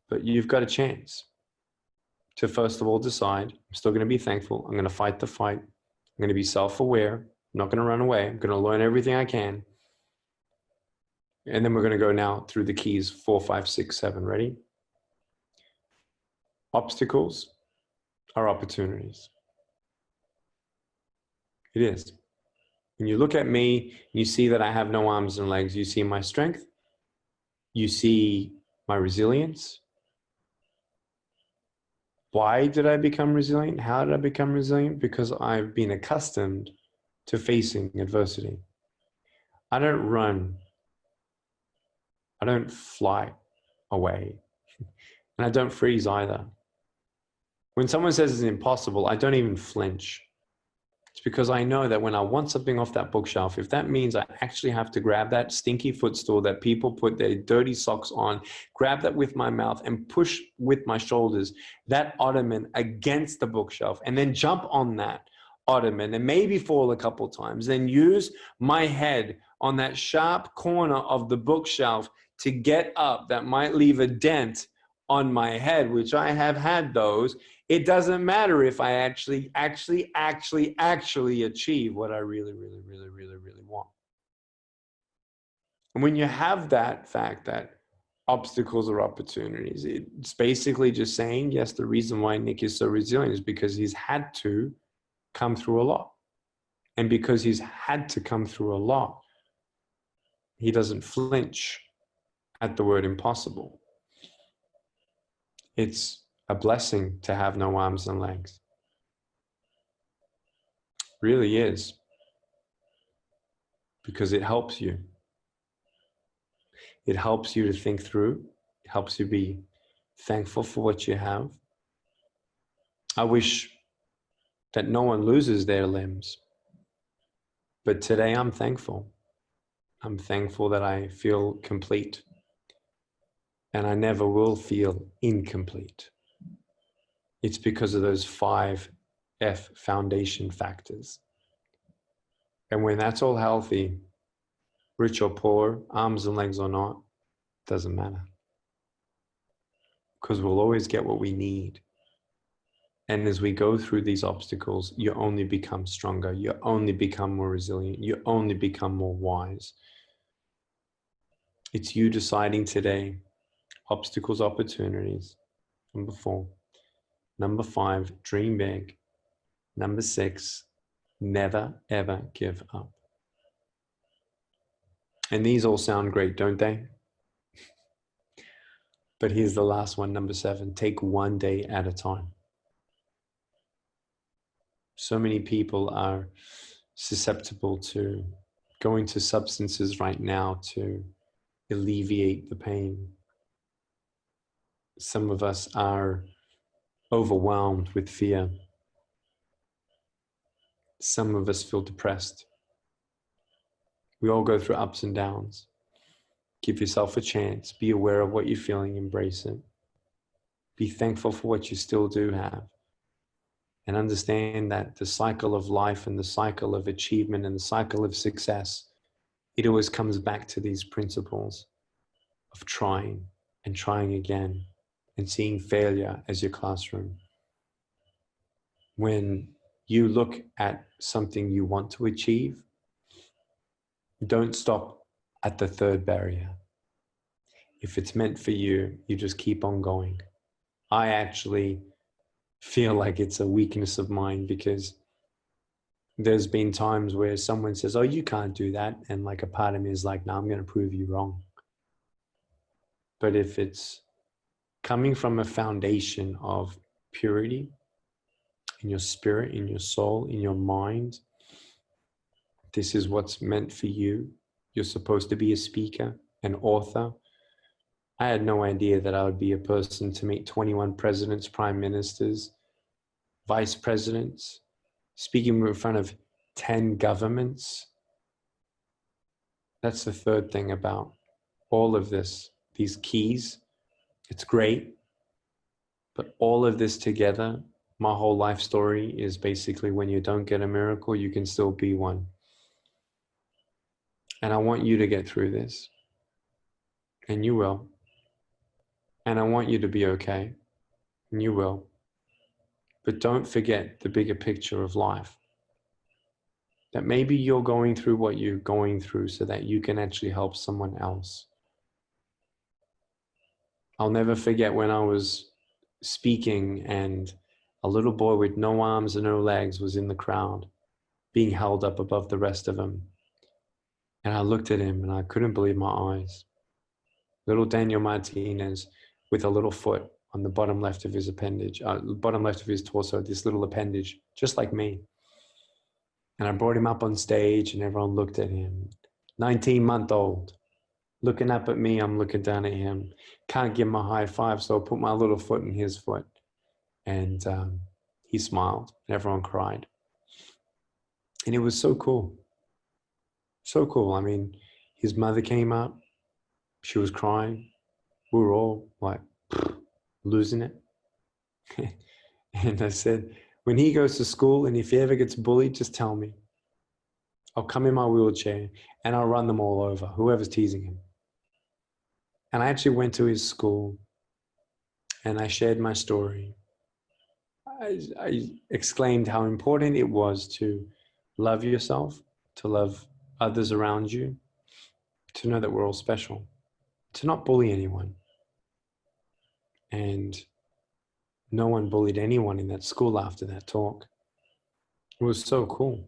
But you've got a chance to first of all decide, I'm still going to be thankful. I'm going to fight the fight. I'm going to be self-aware. I'm not going to run away. I'm going to learn everything I can. And then we're going to go now through the keys 4, 5, 6, 7. Ready? Obstacles are opportunities. It is. When you look at me, you see that I have no arms and legs. You see my strength. You see my resilience. Why did I become resilient? How did I become resilient? Because I've been accustomed to facing adversity. I don't run. I don't fly away. And I don't freeze either. When someone says it's impossible, I don't even flinch. It's because I know that when I want something off that bookshelf, if that means I actually have to grab that stinky footstool that people put their dirty socks on, grab that with my mouth and push with my shoulders that ottoman against the bookshelf, and then jump on that ottoman and maybe fall a couple times, then use my head on that sharp corner of the bookshelf to get up, that might leave a dent on my head, which I have had those. It doesn't matter if I actually achieve what I really want. And when you have that fact that obstacles are opportunities, it's basically just saying, yes, the reason why Nick is so resilient is because he's had to come through a lot. And because he's had to come through a lot, he doesn't flinch at the word impossible. It's a blessing to have no arms and legs. Really is. Because it helps you. It helps you to think through. It helps you be thankful for what you have. I wish that no one loses their limbs. But today I'm thankful. I'm thankful that I feel complete. And I never will feel incomplete. It's because of those 5 F foundation factors. And when that's all healthy, rich or poor, arms and legs or not, doesn't matter. Because we'll always get what we need. And as we go through these obstacles, you only become stronger. You only become more resilient. You only become more wise. It's you deciding today, obstacles, opportunities. Number 4. Number 5, dream big. Number 6, never, ever give up. And these all sound great, don't they? But here's the last one, number 7, take one day at a time. So many people are susceptible to going to substances right now to alleviate the pain. Some of us are overwhelmed with fear. Some of us feel depressed. We all go through ups and downs. Give yourself a chance. Be aware of what you're feeling. Embrace it. Be thankful for what you still do have. And understand that the cycle of life and the cycle of achievement and the cycle of success, it always comes back to these principles of trying and trying again and seeing failure as your classroom. When you look at something you want to achieve, don't stop at the 3rd barrier. If it's meant for you, you just keep on going. I actually feel like it's a weakness of mine because there's been times where someone says, oh, you can't do that. And like a part of me is like, no, I'm going to prove you wrong. But if it's coming from a foundation of purity in your spirit, in your soul, in your mind, this is what's meant for you. You're supposed to be a speaker, an author. I had no idea that I would be a person to meet 21 presidents, prime ministers, vice presidents, speaking in front of 10 governments. That's the 3rd thing about all of this, these keys. It's great, but all of this together, my whole life story is basically when you don't get a miracle, you can still be one. And I want you to get through this. And you will. And I want you to be okay. And you will. But don't forget the bigger picture of life. That maybe you're going through what you're going through so that you can actually help someone else. I'll never forget when I was speaking and a little boy with no arms and no legs was in the crowd, being held up above the rest of them. And I looked at him and I couldn't believe my eyes. Little Daniel Martinez with a little foot on the bottom left of his appendage, bottom left of his torso, this little appendage, just like me. And I brought him up on stage and everyone looked at him. 19-month-old, looking up at me, I'm looking down at him. Can't give him a high five, so I put my little foot in his foot. And he smiled and everyone cried. And it was so cool. So cool. I mean, his mother came up, she was crying. We were all like losing it. And I said, when he goes to school and if he ever gets bullied, just tell me. I'll come in my wheelchair and I'll run them all over, whoever's teasing him. And I actually went to his school and I shared my story. I exclaimed how important it was to love yourself, to love others around you, to know that we're all special, to not bully anyone. And no one bullied anyone in that school after that talk. It was so cool.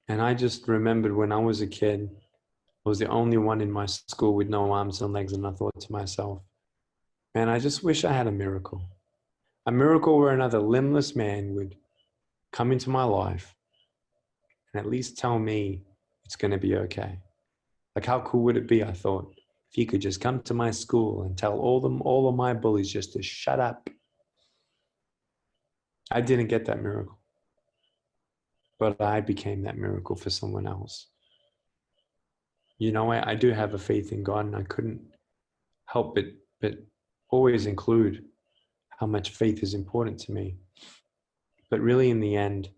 And I just remembered when I was a kid, I was the only one in my school with no arms and legs, and I thought to myself, man, I just wish I had a miracle. A miracle where another limbless man would come into my life and at least tell me it's going to be okay. Like, how cool would it be, I thought, if he could just come to my school and tell all of my bullies just to shut up. I didn't get that miracle, but I became that miracle for someone else. You know, I do have a faith in God, and I couldn't help but always include how much faith is important to me. But really, in the end,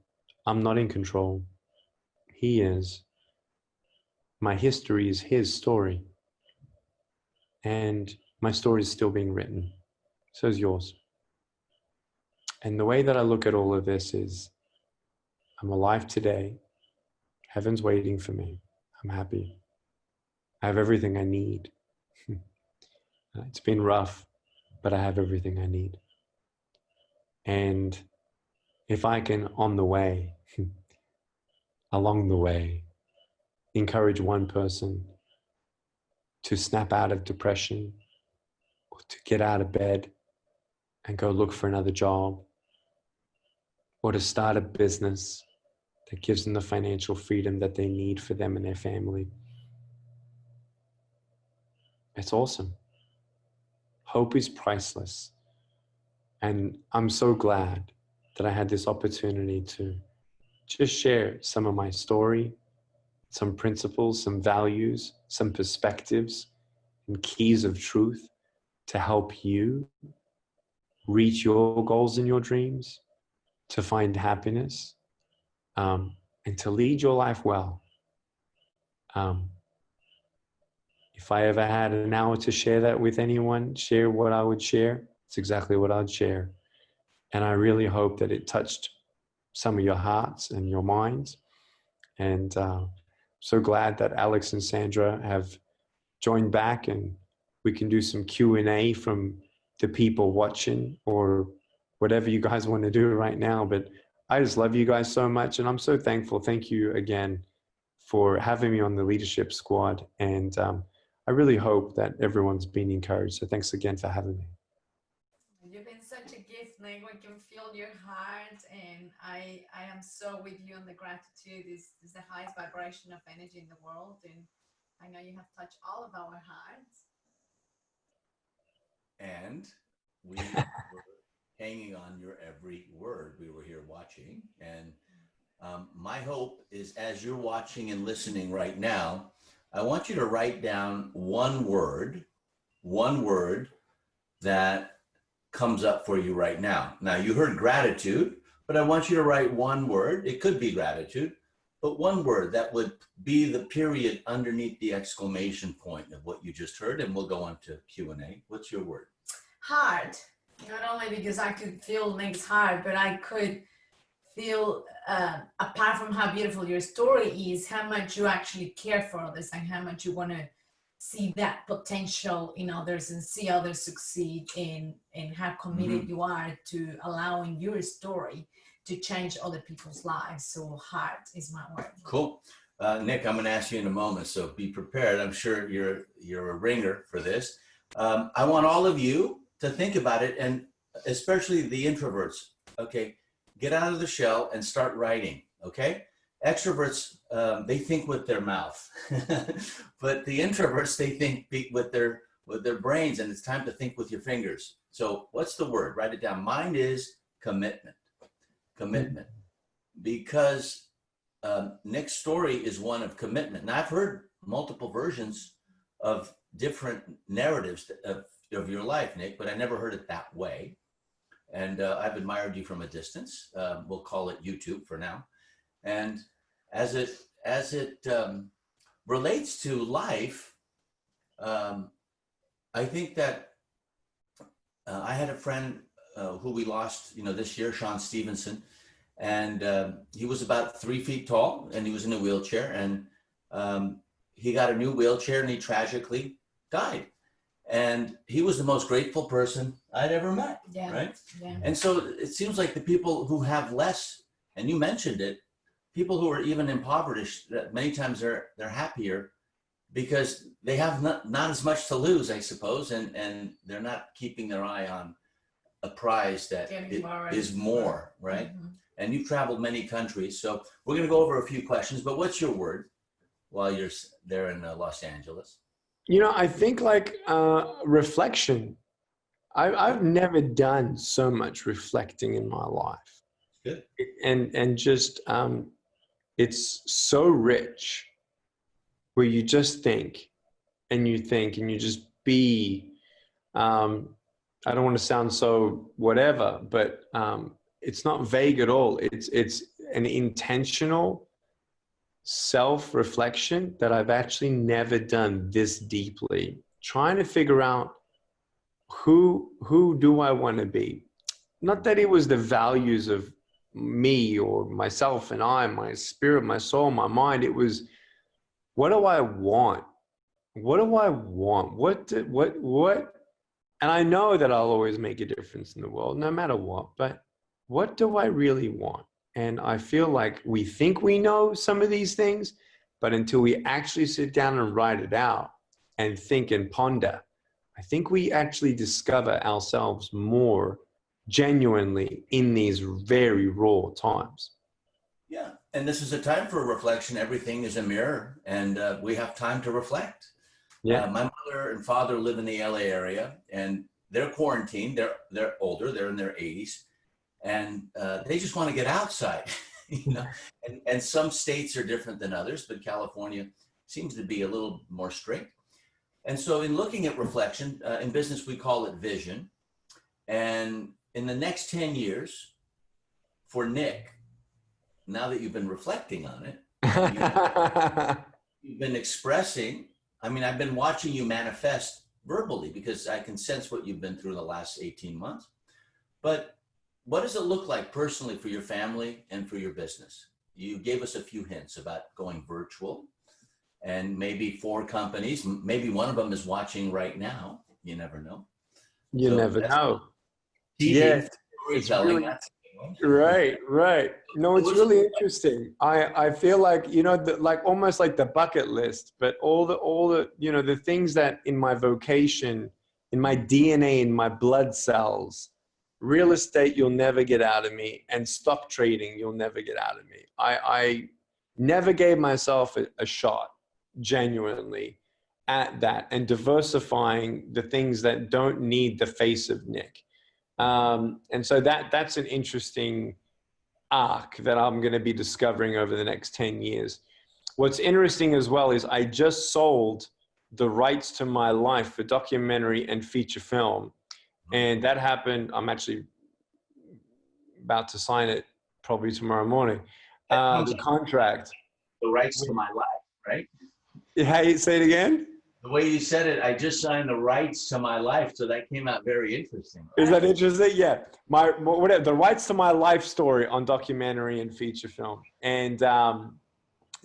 I'm not in control. He is. My history is his story. And my story is still being written. So is yours. And the way that I look at all of this is, I'm alive today. Heaven's waiting for me. I'm happy. I have everything I need. It's been rough, but I have everything I need. And if I can, on the way, along the way, encourage one person to snap out of depression, or to get out of bed and go look for another job, or to start a business that gives them the financial freedom that they need for them and their family, it's awesome. Hope is priceless. And I'm so glad that I had this opportunity to just share some of my story, some principles, some values, some perspectives, and keys of truth to help you reach your goals and your dreams, to find happiness, and to lead your life well. If I ever had an hour to share that with anyone, share what I would share, it's exactly what I'd share. And I really hope that it touched some of your hearts and your minds. And so glad that Alex and Sandra have joined back, and we can do some Q&A from the people watching, or whatever you guys want to do right now. But I just love you guys so much, and I'm so thankful. Thank you again for having me on the leadership squad. And I really hope that everyone's been encouraged. So thanks again for having me. You've been such a gift, Nick. We can feel your heart, and I am so with you on the gratitude. Is the highest vibration of energy in the world, and I know you have touched all of our hearts. And we were hanging on your every word. We were here watching, and my hope is, as you're watching and listening right now, I want you to write down one word that comes up for you right now. Now, you heard gratitude, but I want you to write one word. It could be gratitude, but one word that would be the period underneath the exclamation point of what you just heard, and we'll go on to Q&A. What's your word? Heart. Not only because I could feel Nick's heart, but I could feel, apart from how beautiful your story is, how much you actually care for others and how much you want to see that potential in others and see others succeed, and how committed you are to allowing your story to change other people's lives. So heart is my word. Cool. Nick, I'm going to ask you in a moment, so be prepared. I'm sure you're a ringer for this. I want all of you to think about it, and especially the introverts, okay? Get out of the shell and start writing, okay? Extroverts, they think with their mouth, but the introverts, they think with their brains, and it's time to think with your fingers. So what's the word? Write it down. Mine is commitment. Commitment. Because Nick's story is one of commitment. Now, I've heard multiple versions of different narratives of your life, Nick, but I never heard it that way. And I've admired you from a distance. We'll call it YouTube for now. And as it relates to life, I think that I had a friend who we lost, this year, Sean Stevenson, and he was about 3 feet tall, and he was in a wheelchair, and he got a new wheelchair, and he tragically died. And he was the most grateful person I'd ever met, right? Yeah. And so it seems like the people who have less, and you mentioned it, people who are even impoverished, that many times they're happier because they have not as much to lose, I suppose, and they're not keeping their eye on a prize that is more, right? Mm-hmm. And you've traveled many countries, so we're going to go over a few questions, but what's your word while you're there in Los Angeles? I think like reflection. I've never done so much reflecting in my life. Good. And just, it's so rich where you just think and you just be, I don't want to sound so whatever, but it's not vague at all. It's an intentional self-reflection that I've actually never done this deeply, trying to figure out who do I want to be. Not that it was the values of me or myself and I, my spirit, my soul, my mind. It was, what do I want? What do I want? What? And I know that I'll always make a difference in the world, no matter what, but what do I really want? And I feel like we think we know some of these things, but until we actually sit down and write it out and think and ponder, I think we actually discover ourselves more genuinely in these very raw times. Yeah, and this is a time for reflection. Everything is a mirror, and we have time to reflect. Yeah. My mother and father live in the LA area, and they're quarantined. They're older. They're in their 80s. And they just want to get outside, and some states are different than others, but California seems to be a little more strict. And so in looking at reflection, in business, we call it vision. And in the next 10 years for Nick, now that you've been reflecting on it, you've been expressing, I've been watching you manifest verbally because I can sense what you've been through the last 18 months, but what does it look like personally for your family and for your business? You gave us a few hints about going virtual, and maybe 4 companies, maybe one of them is watching right now. You never know. You never know. Yeah. It's really, right. No, it's really interesting. I feel like, like almost like the bucket list, but all the, the things that in my vocation, in my DNA, in my blood cells, real estate, you'll never get out of me, and stock trading, you'll never get out of me. I never gave myself a shot genuinely at that, and diversifying the things that don't need the face of Nick. And so that's an interesting arc that I'm going to be discovering over the next 10 years. What's interesting as well is I just sold the rights to my life for documentary and feature film. And that happened, I'm actually about to sign it probably tomorrow morning. The contract. The rights to my life, right? Hey, say it again? The way you said it, I just signed the rights to my life, so that came out very interesting. Right? Is that interesting? Yeah. The rights to my life story on documentary and feature film. And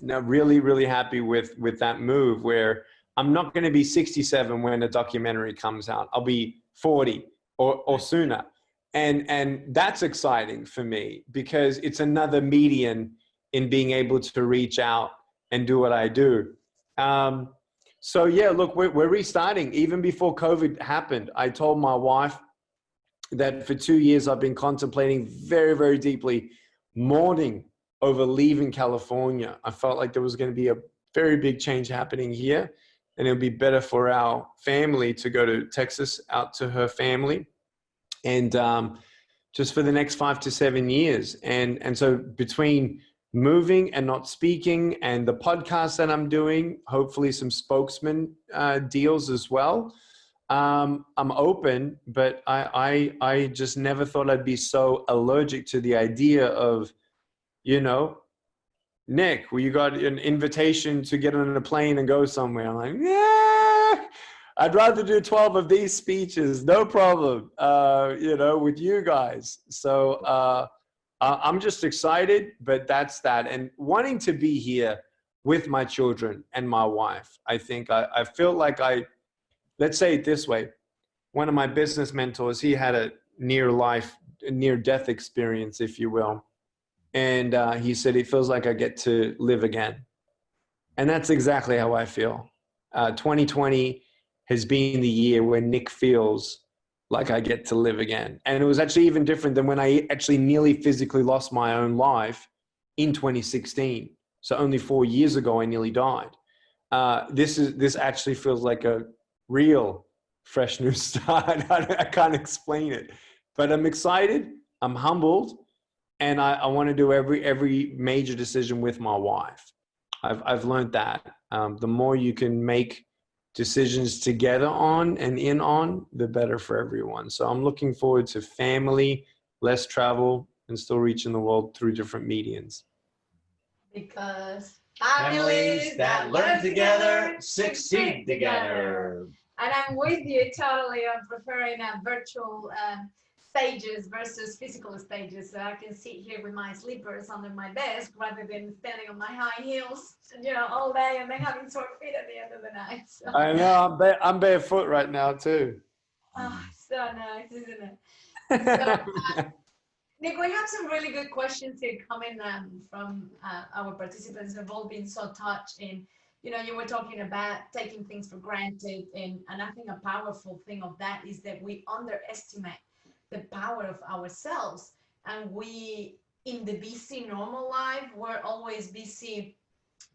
really, really happy with that move, where I'm not going to be 67 when a documentary comes out. I'll be 40 or sooner. And that's exciting for me because it's another median in being able to reach out and do what I do. So yeah, look, we're restarting. Even before COVID happened, I told my wife that for 2 years I've been contemplating very, very deeply, mourning over leaving California. I felt like there was going to be a very big change happening here, and it would be better for our family to go to Texas, out to her family, and just for the next 5 to 7 years. And so between moving and not speaking and the podcast that I'm doing, hopefully some spokesman deals as well, I'm open, but I just never thought I'd be so allergic to the idea of, you know, Nick, well, you got an invitation to get on a plane and go somewhere. I'm like, yeah, I'd rather do 12 of these speeches, no problem, you know, with you guys. So I'm just excited, but that's that. And wanting to be here with my children and my wife. I think I feel like let's say it this way. One of my business mentors, he had a near-death experience, if you will. And he said, it feels like I get to live again. And that's exactly how I feel. 2020 has been the year where Nick feels like I get to live again. And it was actually even different than when I actually nearly physically lost my own life in 2016. So only 4 years ago, I nearly died. This actually feels like a real fresh new start. I can't explain it, but I'm excited. I'm humbled. And I want to do every major decision with my wife. I've learned that the more you can make decisions together on and the better for everyone. So I'm looking forward to family, less travel, and still reaching the world through different mediums. Because Families that learn together succeed together. And I'm with you totally on preferring virtual stages versus physical stages. So I can sit here with my slippers under my desk rather than standing on my high heels, you know, all day and then having sore feet at the end of the night. So. I know, I'm barefoot right now too. Oh, so nice, isn't it? So, Nick, we have some really good questions here coming from our participants. Have all been so touched in, you know, you were talking about taking things for granted, and I think a powerful thing of that is that we underestimate the power of ourselves. And we, in the busy normal life, we're always busy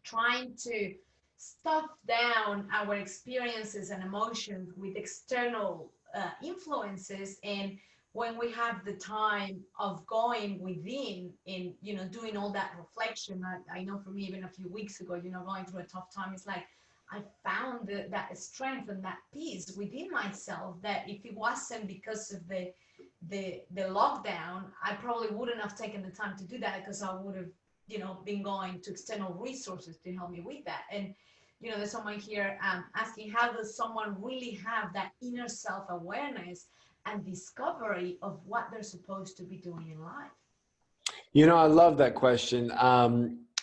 trying to stuff down our experiences and emotions with external influences. And when we have the time of going within and, you know, doing all that reflection, I know for me, even a few weeks ago, you know, going through a tough time, it's like, I found that strength and that peace within myself, that if it wasn't because of the lockdown, I probably wouldn't have taken the time to do that, because I would have, you know, been going to external resources to help me with that. And, you know, there's someone here asking, how does someone really have that inner self-awareness and discovery of what they're supposed to be doing in life? You know, I love that question.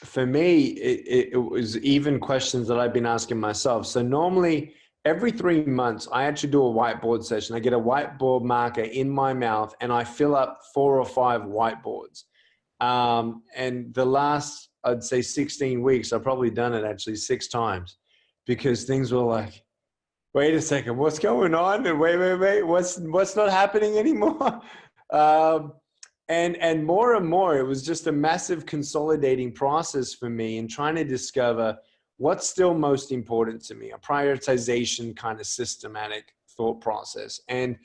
For me, it was even questions that I've been asking myself. So normally every 3 months, I actually do a whiteboard session. I get a whiteboard marker in my mouth and I fill up 4 or 5 whiteboards. And the last, I'd say 16 weeks, I've probably done it actually 6 times, because things were like, wait a second, what's going on? And wait, what's not happening anymore? And more, it was just a massive consolidating process for me in trying to discover what's still most important to me, a prioritization kind of systematic thought process. And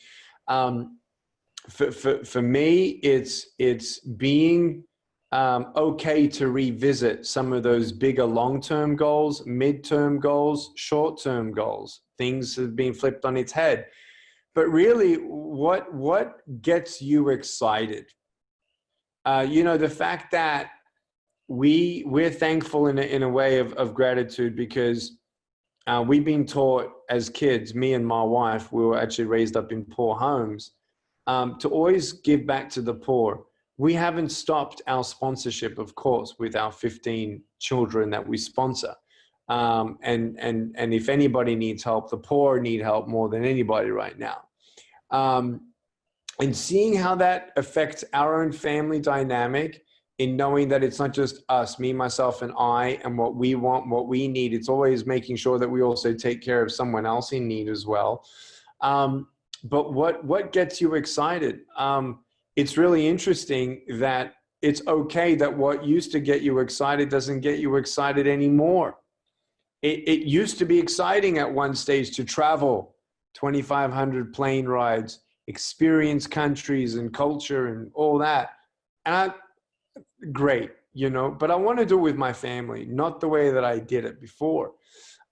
for me, it's being okay to revisit some of those bigger long-term goals, mid-term goals, short-term goals. Things have been flipped on its head. But really, what gets you excited? You know, the fact that we're thankful in a way of gratitude, because we've been taught as kids, me and my wife, we were actually raised up in poor homes, to always give back to the poor. We haven't stopped our sponsorship, of course, with our 15 children that we sponsor. And if anybody needs help, the poor need help more than anybody right now. And seeing how that affects our own family dynamic in knowing that it's not just us, me, myself, and I, and what we want, what we need. It's always making sure that we also take care of someone else in need as well. But what gets you excited? It's really interesting that it's okay that what used to get you excited doesn't get you excited anymore. It used to be exciting at one stage to travel 2,500 plane rides, experience countries and culture and all that. And great, you know, but I want to do it with my family, not the way that I did it before.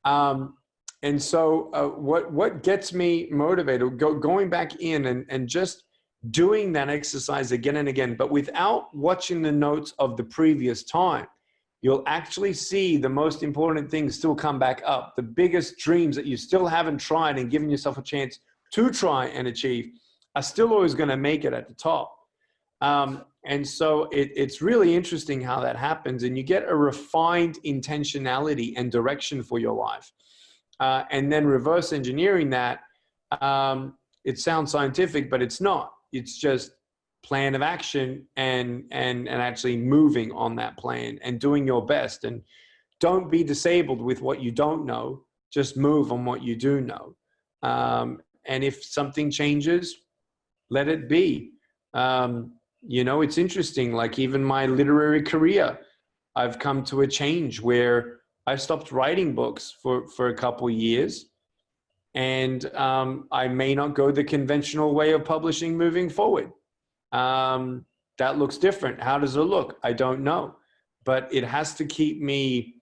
And so what gets me motivated, going back in and just doing that exercise again and again, but without watching the notes of the previous time, you'll actually see the most important things still come back up. The biggest dreams that you still haven't tried and given yourself a chance to try and achieve are still always going to make it at the top. And so it's really interesting how that happens, and you get a refined intentionality and direction for your life. And then reverse engineering that, it sounds scientific, but it's not. It's just plan of action and actually moving on that plan and doing your best. And don't be disabled with what you don't know, just move on what you do know. And if something changes, let it be. You know, it's interesting, like even my literary career, I've come to a change where I stopped writing books for a couple years, and I may not go the conventional way of publishing moving forward. That looks different. How does it look? I don't know, but it has to keep me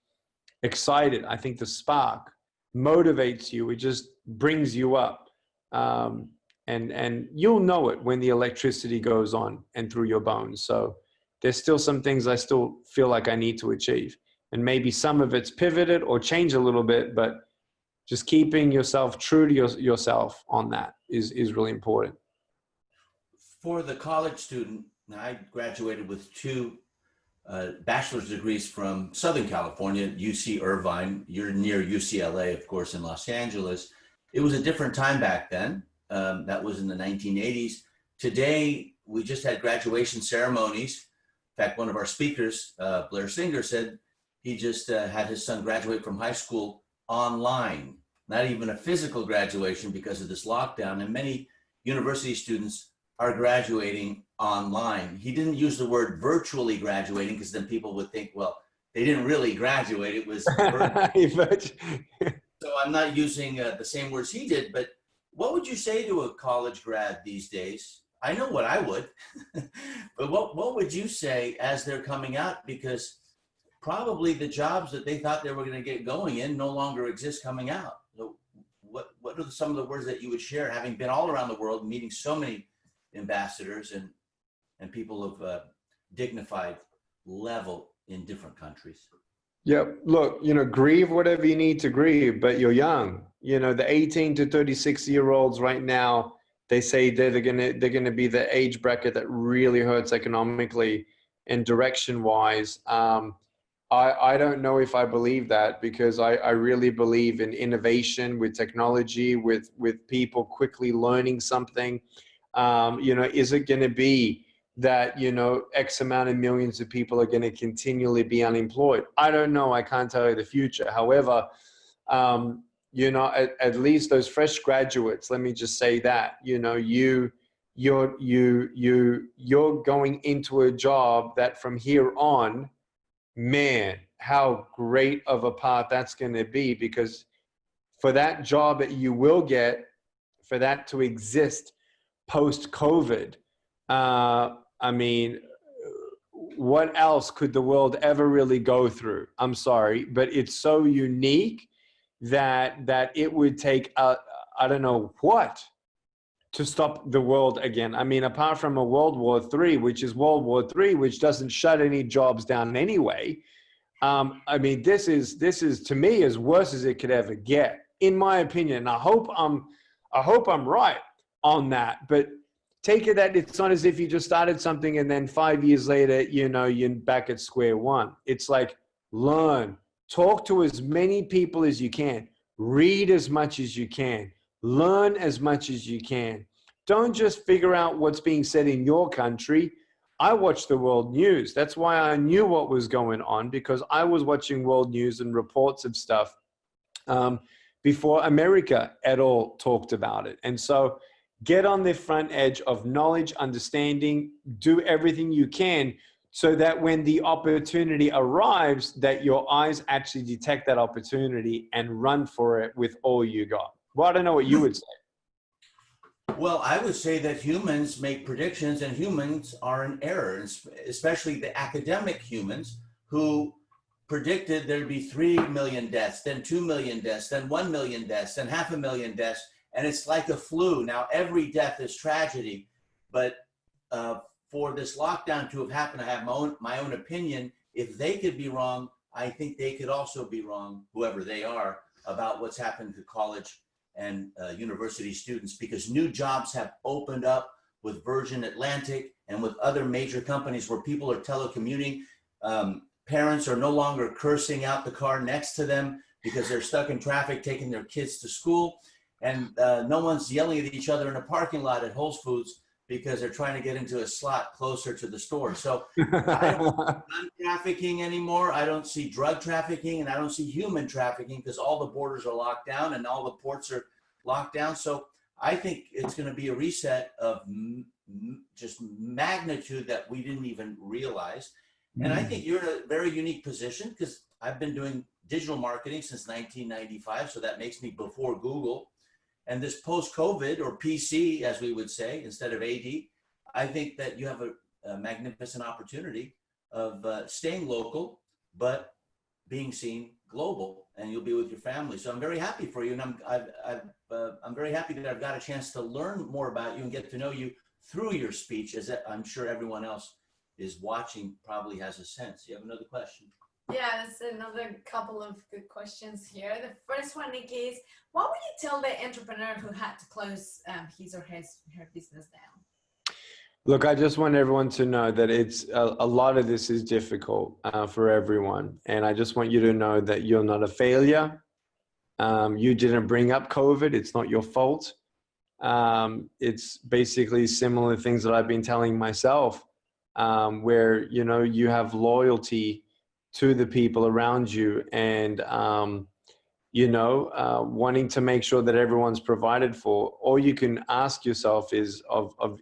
excited. I think the spark motivates you. It just brings you up. And you'll know it when the electricity goes on and through your bones. So there's still some things I still feel like I need to achieve. And maybe some of it's pivoted or changed a little bit, but just keeping yourself true to yourself on that is really important. For the college student, I graduated with 2 bachelor's degrees from Southern California, UC Irvine. You're near UCLA, of course, in Los Angeles. It was a different time back then. That was in the 1980s. Today, we just had graduation ceremonies. In fact, one of our speakers, Blair Singer, said he just had his son graduate from high school online, not even a physical graduation because of this lockdown. And many university students are graduating online. He didn't use the word virtually graduating because then people would think, well, they didn't really graduate. It was So I'm not using the same words he did, but what would you say to a college grad these days? I know what I would, but what would you say as they're coming out? Because probably the jobs that they thought they were going to get going in no longer exist coming out. So what are some of the words that you would share, having been all around the world, meeting so many ambassadors and people of dignified level in different countries? Yeah, look, you know, grieve whatever you need to grieve, but you're young. You know, the 18 to 36-year-olds right now, they say they're gonna be the age bracket that really hurts economically and direction-wise. I don't know if I believe that, because I really believe in innovation with technology, with people quickly learning something. You know, is it gonna be that, you know, X amount of millions of people are going to continually be unemployed? I don't know. I can't tell you the future. However, you know, at least those fresh graduates, let me just say that, you know, you're going into a job that from here on, man, how great of a part that's going to be, because for that job that you will get, for that to exist post-COVID, I mean, what else could the world ever really go through? I'm sorry, but it's so unique that it would take, I don't know what, to stop the world again. I mean, apart from a World War III, which is World War III, which doesn't shut any jobs down anyway. I mean, this is to me as worse as it could ever get, in my opinion. I hope I'm right on that, but take it that it's not as if you just started something and then 5 years later, you know, you're back at square one. It's like, learn, talk to as many people as you can, read as much as you can, learn as much as you can. Don't just figure out what's being said in your country. I watched the world news. That's why I knew what was going on, because I was watching world news and reports of stuff before America at all talked about it. And so get on the front edge of knowledge, understanding, do everything you can so that when the opportunity arrives, that your eyes actually detect that opportunity and run for it with all you got. Well, I don't know what you would say. Well, I would say that humans make predictions and humans are in error, especially the academic humans who predicted there'd be 3 million deaths, then 2 million deaths, then 1 million deaths, then 500,000 deaths. And it's like a flu. Now, every death is tragedy, but for this lockdown to have happened, I have my own opinion. If they could be wrong, I think they could also be wrong, whoever they are, about what's happened to college and university students, because new jobs have opened up with Virgin Atlantic and with other major companies where people are telecommuting. Parents are no longer cursing out the car next to them because they're stuck in traffic taking their kids to school. And no one's yelling at each other in a parking lot at Whole Foods because they're trying to get into a slot closer to the store. So I don't see gun trafficking anymore. I don't see drug trafficking, and I don't see human trafficking because all the borders are locked down and all the ports are locked down. So I think it's going to be a reset of just magnitude that we didn't even realize. And I think you're in a very unique position because I've been doing digital marketing since 1995. So that makes me before Google. And this post-COVID, or PC, as we would say, instead of AD, I think that you have a magnificent opportunity of staying local, but being seen global, and you'll be with your family. So I'm very happy for you. And I'm very happy that I've got a chance to learn more about you and get to know you through your speech, as I'm sure everyone else is watching probably has a sense. You have another question? Yeah, there's another couple of good questions here. The first one, Nikki, is what would you tell the entrepreneur who had to close his or her business down? Look, I just want everyone to know that it's a lot of this is difficult for everyone. And I just want you to know that you're not a failure. You didn't bring up COVID. It's not your fault. It's basically similar things that I've been telling myself, where, you know, you have loyalty to the people around you, and you know, wanting to make sure that everyone's provided for. All you can ask yourself is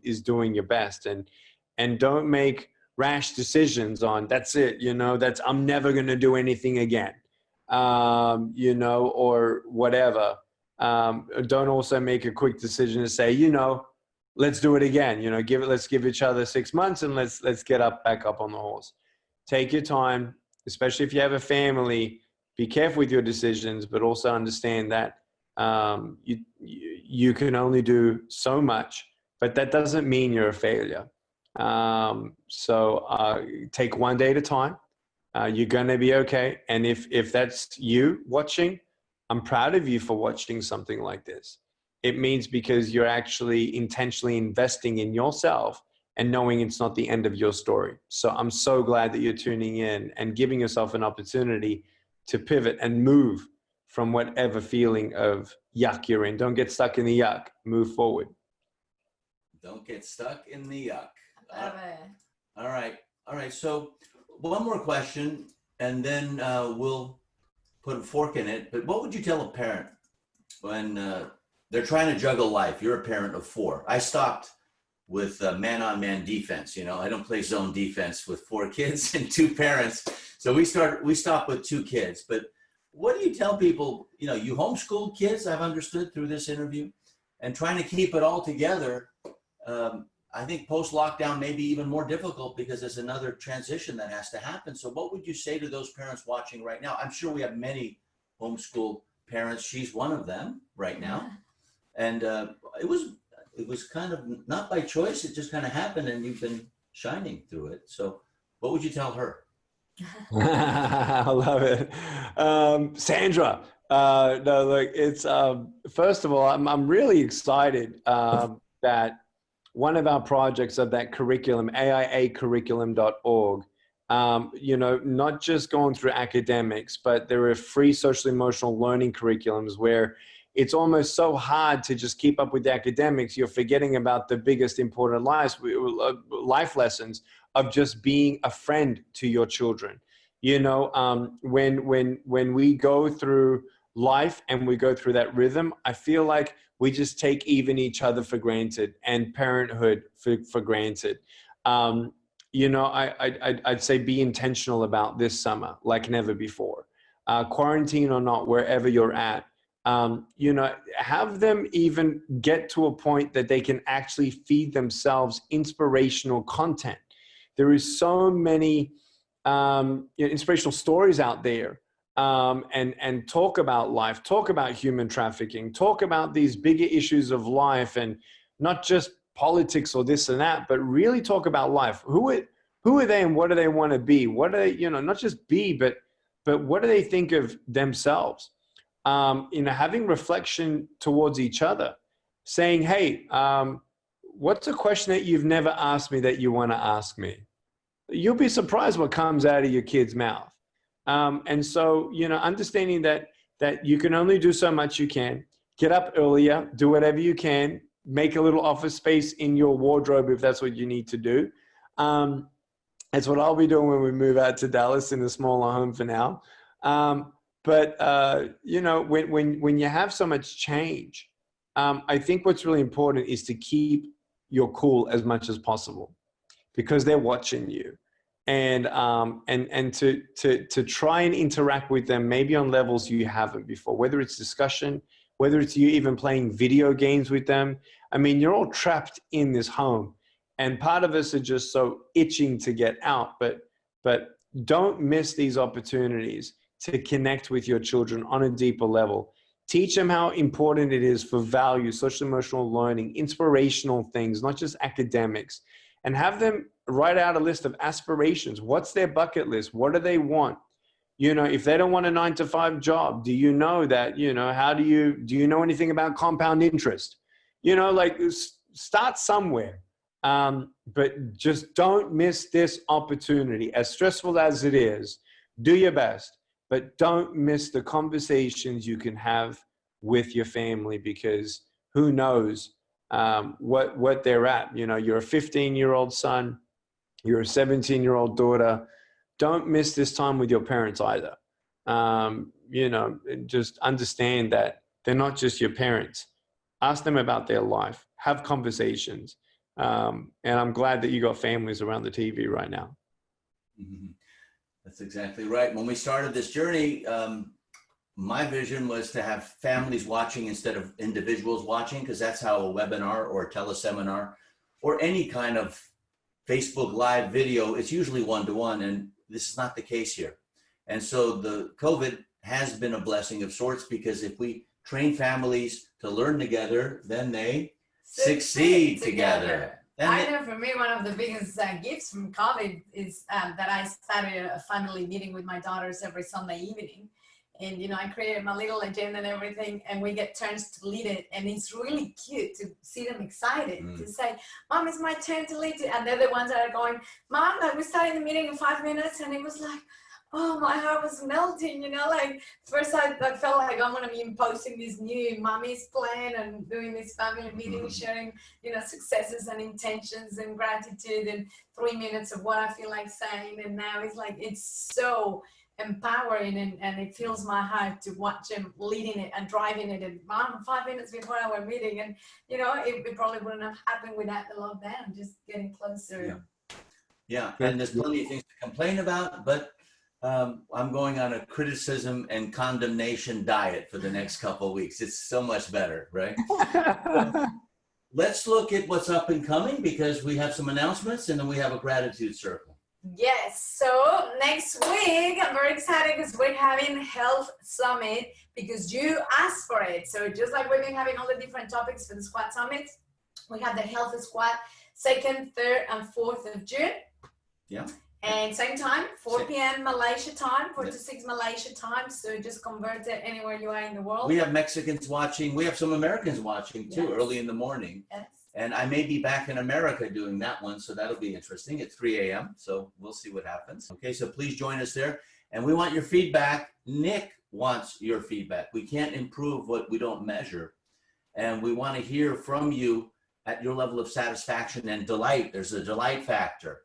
is doing your best, and don't make rash decisions on that's it, you know, that's I'm never going to do anything again, you know, or whatever. Don't also make a quick decision to say, you know, let's do it again, you know, let's give each other 6 months and let's get back up on the horse. Take your time, especially if you have a family. Be careful with your decisions, but also understand that you can only do so much, but that doesn't mean you're a failure. So take one day at a time. You're going to be okay. And if that's you watching, I'm proud of you for watching something like this. It means because you're actually intentionally investing in yourself and knowing it's not the end of your story. So I'm so glad that you're tuning in and giving yourself an opportunity to pivot and move from whatever feeling of yuck you're in. Don't get stuck in the yuck. Move forward. Don't get stuck in the yuck. Love it. All right. All right. So one more question, and then we'll put a fork in it. But what would you tell a parent when they're trying to juggle life? You're a parent of 4. I stopped with man-on-man defense. You know, I don't play zone defense with 4 kids and 2 parents. So we stopped with 2 kids. But what do you tell people? You know, you homeschooled kids, I've understood through this interview, and trying to keep it all together. I think post-lockdown may be even more difficult because there's another transition that has to happen. So what would you say to those parents watching right now? I'm sure we have many homeschool parents. She's one of them right now. And it was kind of not by choice. It just kind of happened, and you've been shining through it. So what would you tell her? I love it. Sandra, no, look, it's, first of all, I'm really excited that one of our projects of that curriculum, aiacurriculum.org, you know, not just going through academics, but there are free social emotional learning curriculums where it's almost so hard to just keep up with the academics. You're forgetting about the biggest important life lessons of just being a friend to your children. You know, when we go through life and we go through that rhythm, I feel like we just take even each other for granted and parenthood for granted. You know, I'd say be intentional about this summer like never before. Quarantine or not, wherever you're at, you know, have them even get to a point that they can actually feed themselves inspirational content. There is so many you know, inspirational stories out there, and talk about life, talk about human trafficking, talk about these bigger issues of life, and not just politics or this and that, but really talk about life. Who are they and what do they want to be? What do they, you know, not just be, but what do they think of themselves? You know, having reflection towards each other, saying, hey, what's a question that you've never asked me that you want to ask me? You'll be surprised what comes out of your kid's mouth. And so, you know, understanding that you can only do so much. You can get up earlier, do whatever you can, make a little office space in your wardrobe if that's what you need to do. That's what I'll be doing when we move out to Dallas in a smaller home for now. But you know, when you have so much change, I think what's really important is to keep your cool as much as possible, because they're watching you, and to try and interact with them maybe on levels you haven't before, whether it's discussion, whether it's you even playing video games with them. I mean, you're all trapped in this home, and part of us are just so itching to get out, but don't miss these opportunities to connect with your children on a deeper level. Teach them how important it is for value, social emotional learning, inspirational things, not just academics, and have them write out a list of aspirations. What's their bucket list? What do they want? You know, if they don't want a 9-to-5 job, do you know that, you know, do you know anything about compound interest? You know, like, start somewhere. But just don't miss this opportunity. As stressful as it is, do your best, but don't miss the conversations you can have with your family, because who knows what they're at. You know, you're a 15-year-old son, you're a 17-year-old daughter. Don't miss this time with your parents either. You know, just understand that they're not just your parents. Ask them about their life, have conversations. And I'm glad that you got families around the TV right now. Mm-hmm. That's exactly right. When we started this journey, my vision was to have families watching instead of individuals watching, because that's how a webinar or a teleseminar or any kind of Facebook Live video, it's usually one-to-one, and this is not the case here. And so the COVID has been a blessing of sorts, because if we train families to learn together, then they succeed together. I know for me, one of the biggest gifts from COVID is that I started a family meeting with my daughters every Sunday evening. And, you know, I created my little agenda and everything, and we get turns to lead it. And it's really cute to see them excited to say, Mom, it's my turn to lead it. And they're the ones that are going, Mom, like, we started the meeting in 5 minutes. And it was like, oh, my heart was melting, you know, like first I felt like I'm going to be imposing this new mommy's plan and doing this family meeting, sharing, you know, successes and intentions and gratitude and 3 minutes of what I feel like saying. And now it's like, it's so empowering, and it fills my heart to watch them leading it and driving it. And Mom, 5 minutes before our meeting, and you know, it probably wouldn't have happened without the lockdown, just getting closer. Yeah, and there's plenty of things to complain about, but I'm going on a criticism and condemnation diet for the next couple of weeks. It's so much better, right? Let's look at what's up and coming, because we have some announcements and then we have a gratitude circle. Yes, so next week, I'm very excited because we're having Health Summit, because you asked for it. So just like we've been having all the different topics for the Squad Summits, we have the Health Squad 2nd, 3rd, and 4th of June. Yeah. And same time, 4 p.m. Malaysia time, 4 to 6 Malaysia time. So just convert it anywhere you are in the world. We have Mexicans watching. We have some Americans watching too, early in the morning. Yes. And I may be back in America doing that one, so that'll be interesting at 3 a.m. So we'll see what happens. Okay, so please join us there. And we want your feedback. Nick wants your feedback. We can't improve what we don't measure. And we want to hear from you at your level of satisfaction and delight. There's a delight factor.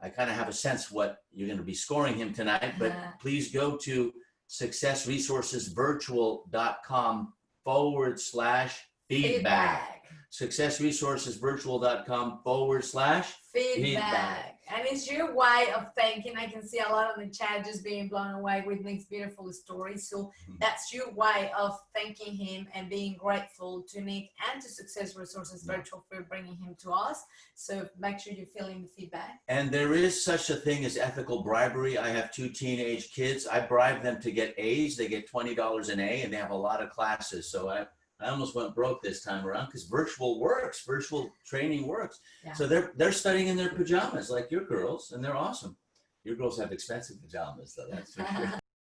I kind of have a sense what you're going to be scoring him tonight, but please go to successresourcesvirtual.com/feedback. successresourcesvirtual.com/feedback. And it's your way of thanking. I can see a lot on the chat just being blown away with Nick's beautiful story. So that's your way of thanking him and being grateful to Nick and to Success Resources Virtual for bringing him to us. So make sure you're feeling the feedback. And there is such a thing as ethical bribery. I have 2 teenage kids. I bribe them to get A's. They get $20 an A, and they have a lot of classes. So I almost went broke this time around because virtual works, virtual training works. Yeah. So they're studying in their pajamas like your girls, and they're awesome. Your girls have expensive pajamas, though, that's for sure.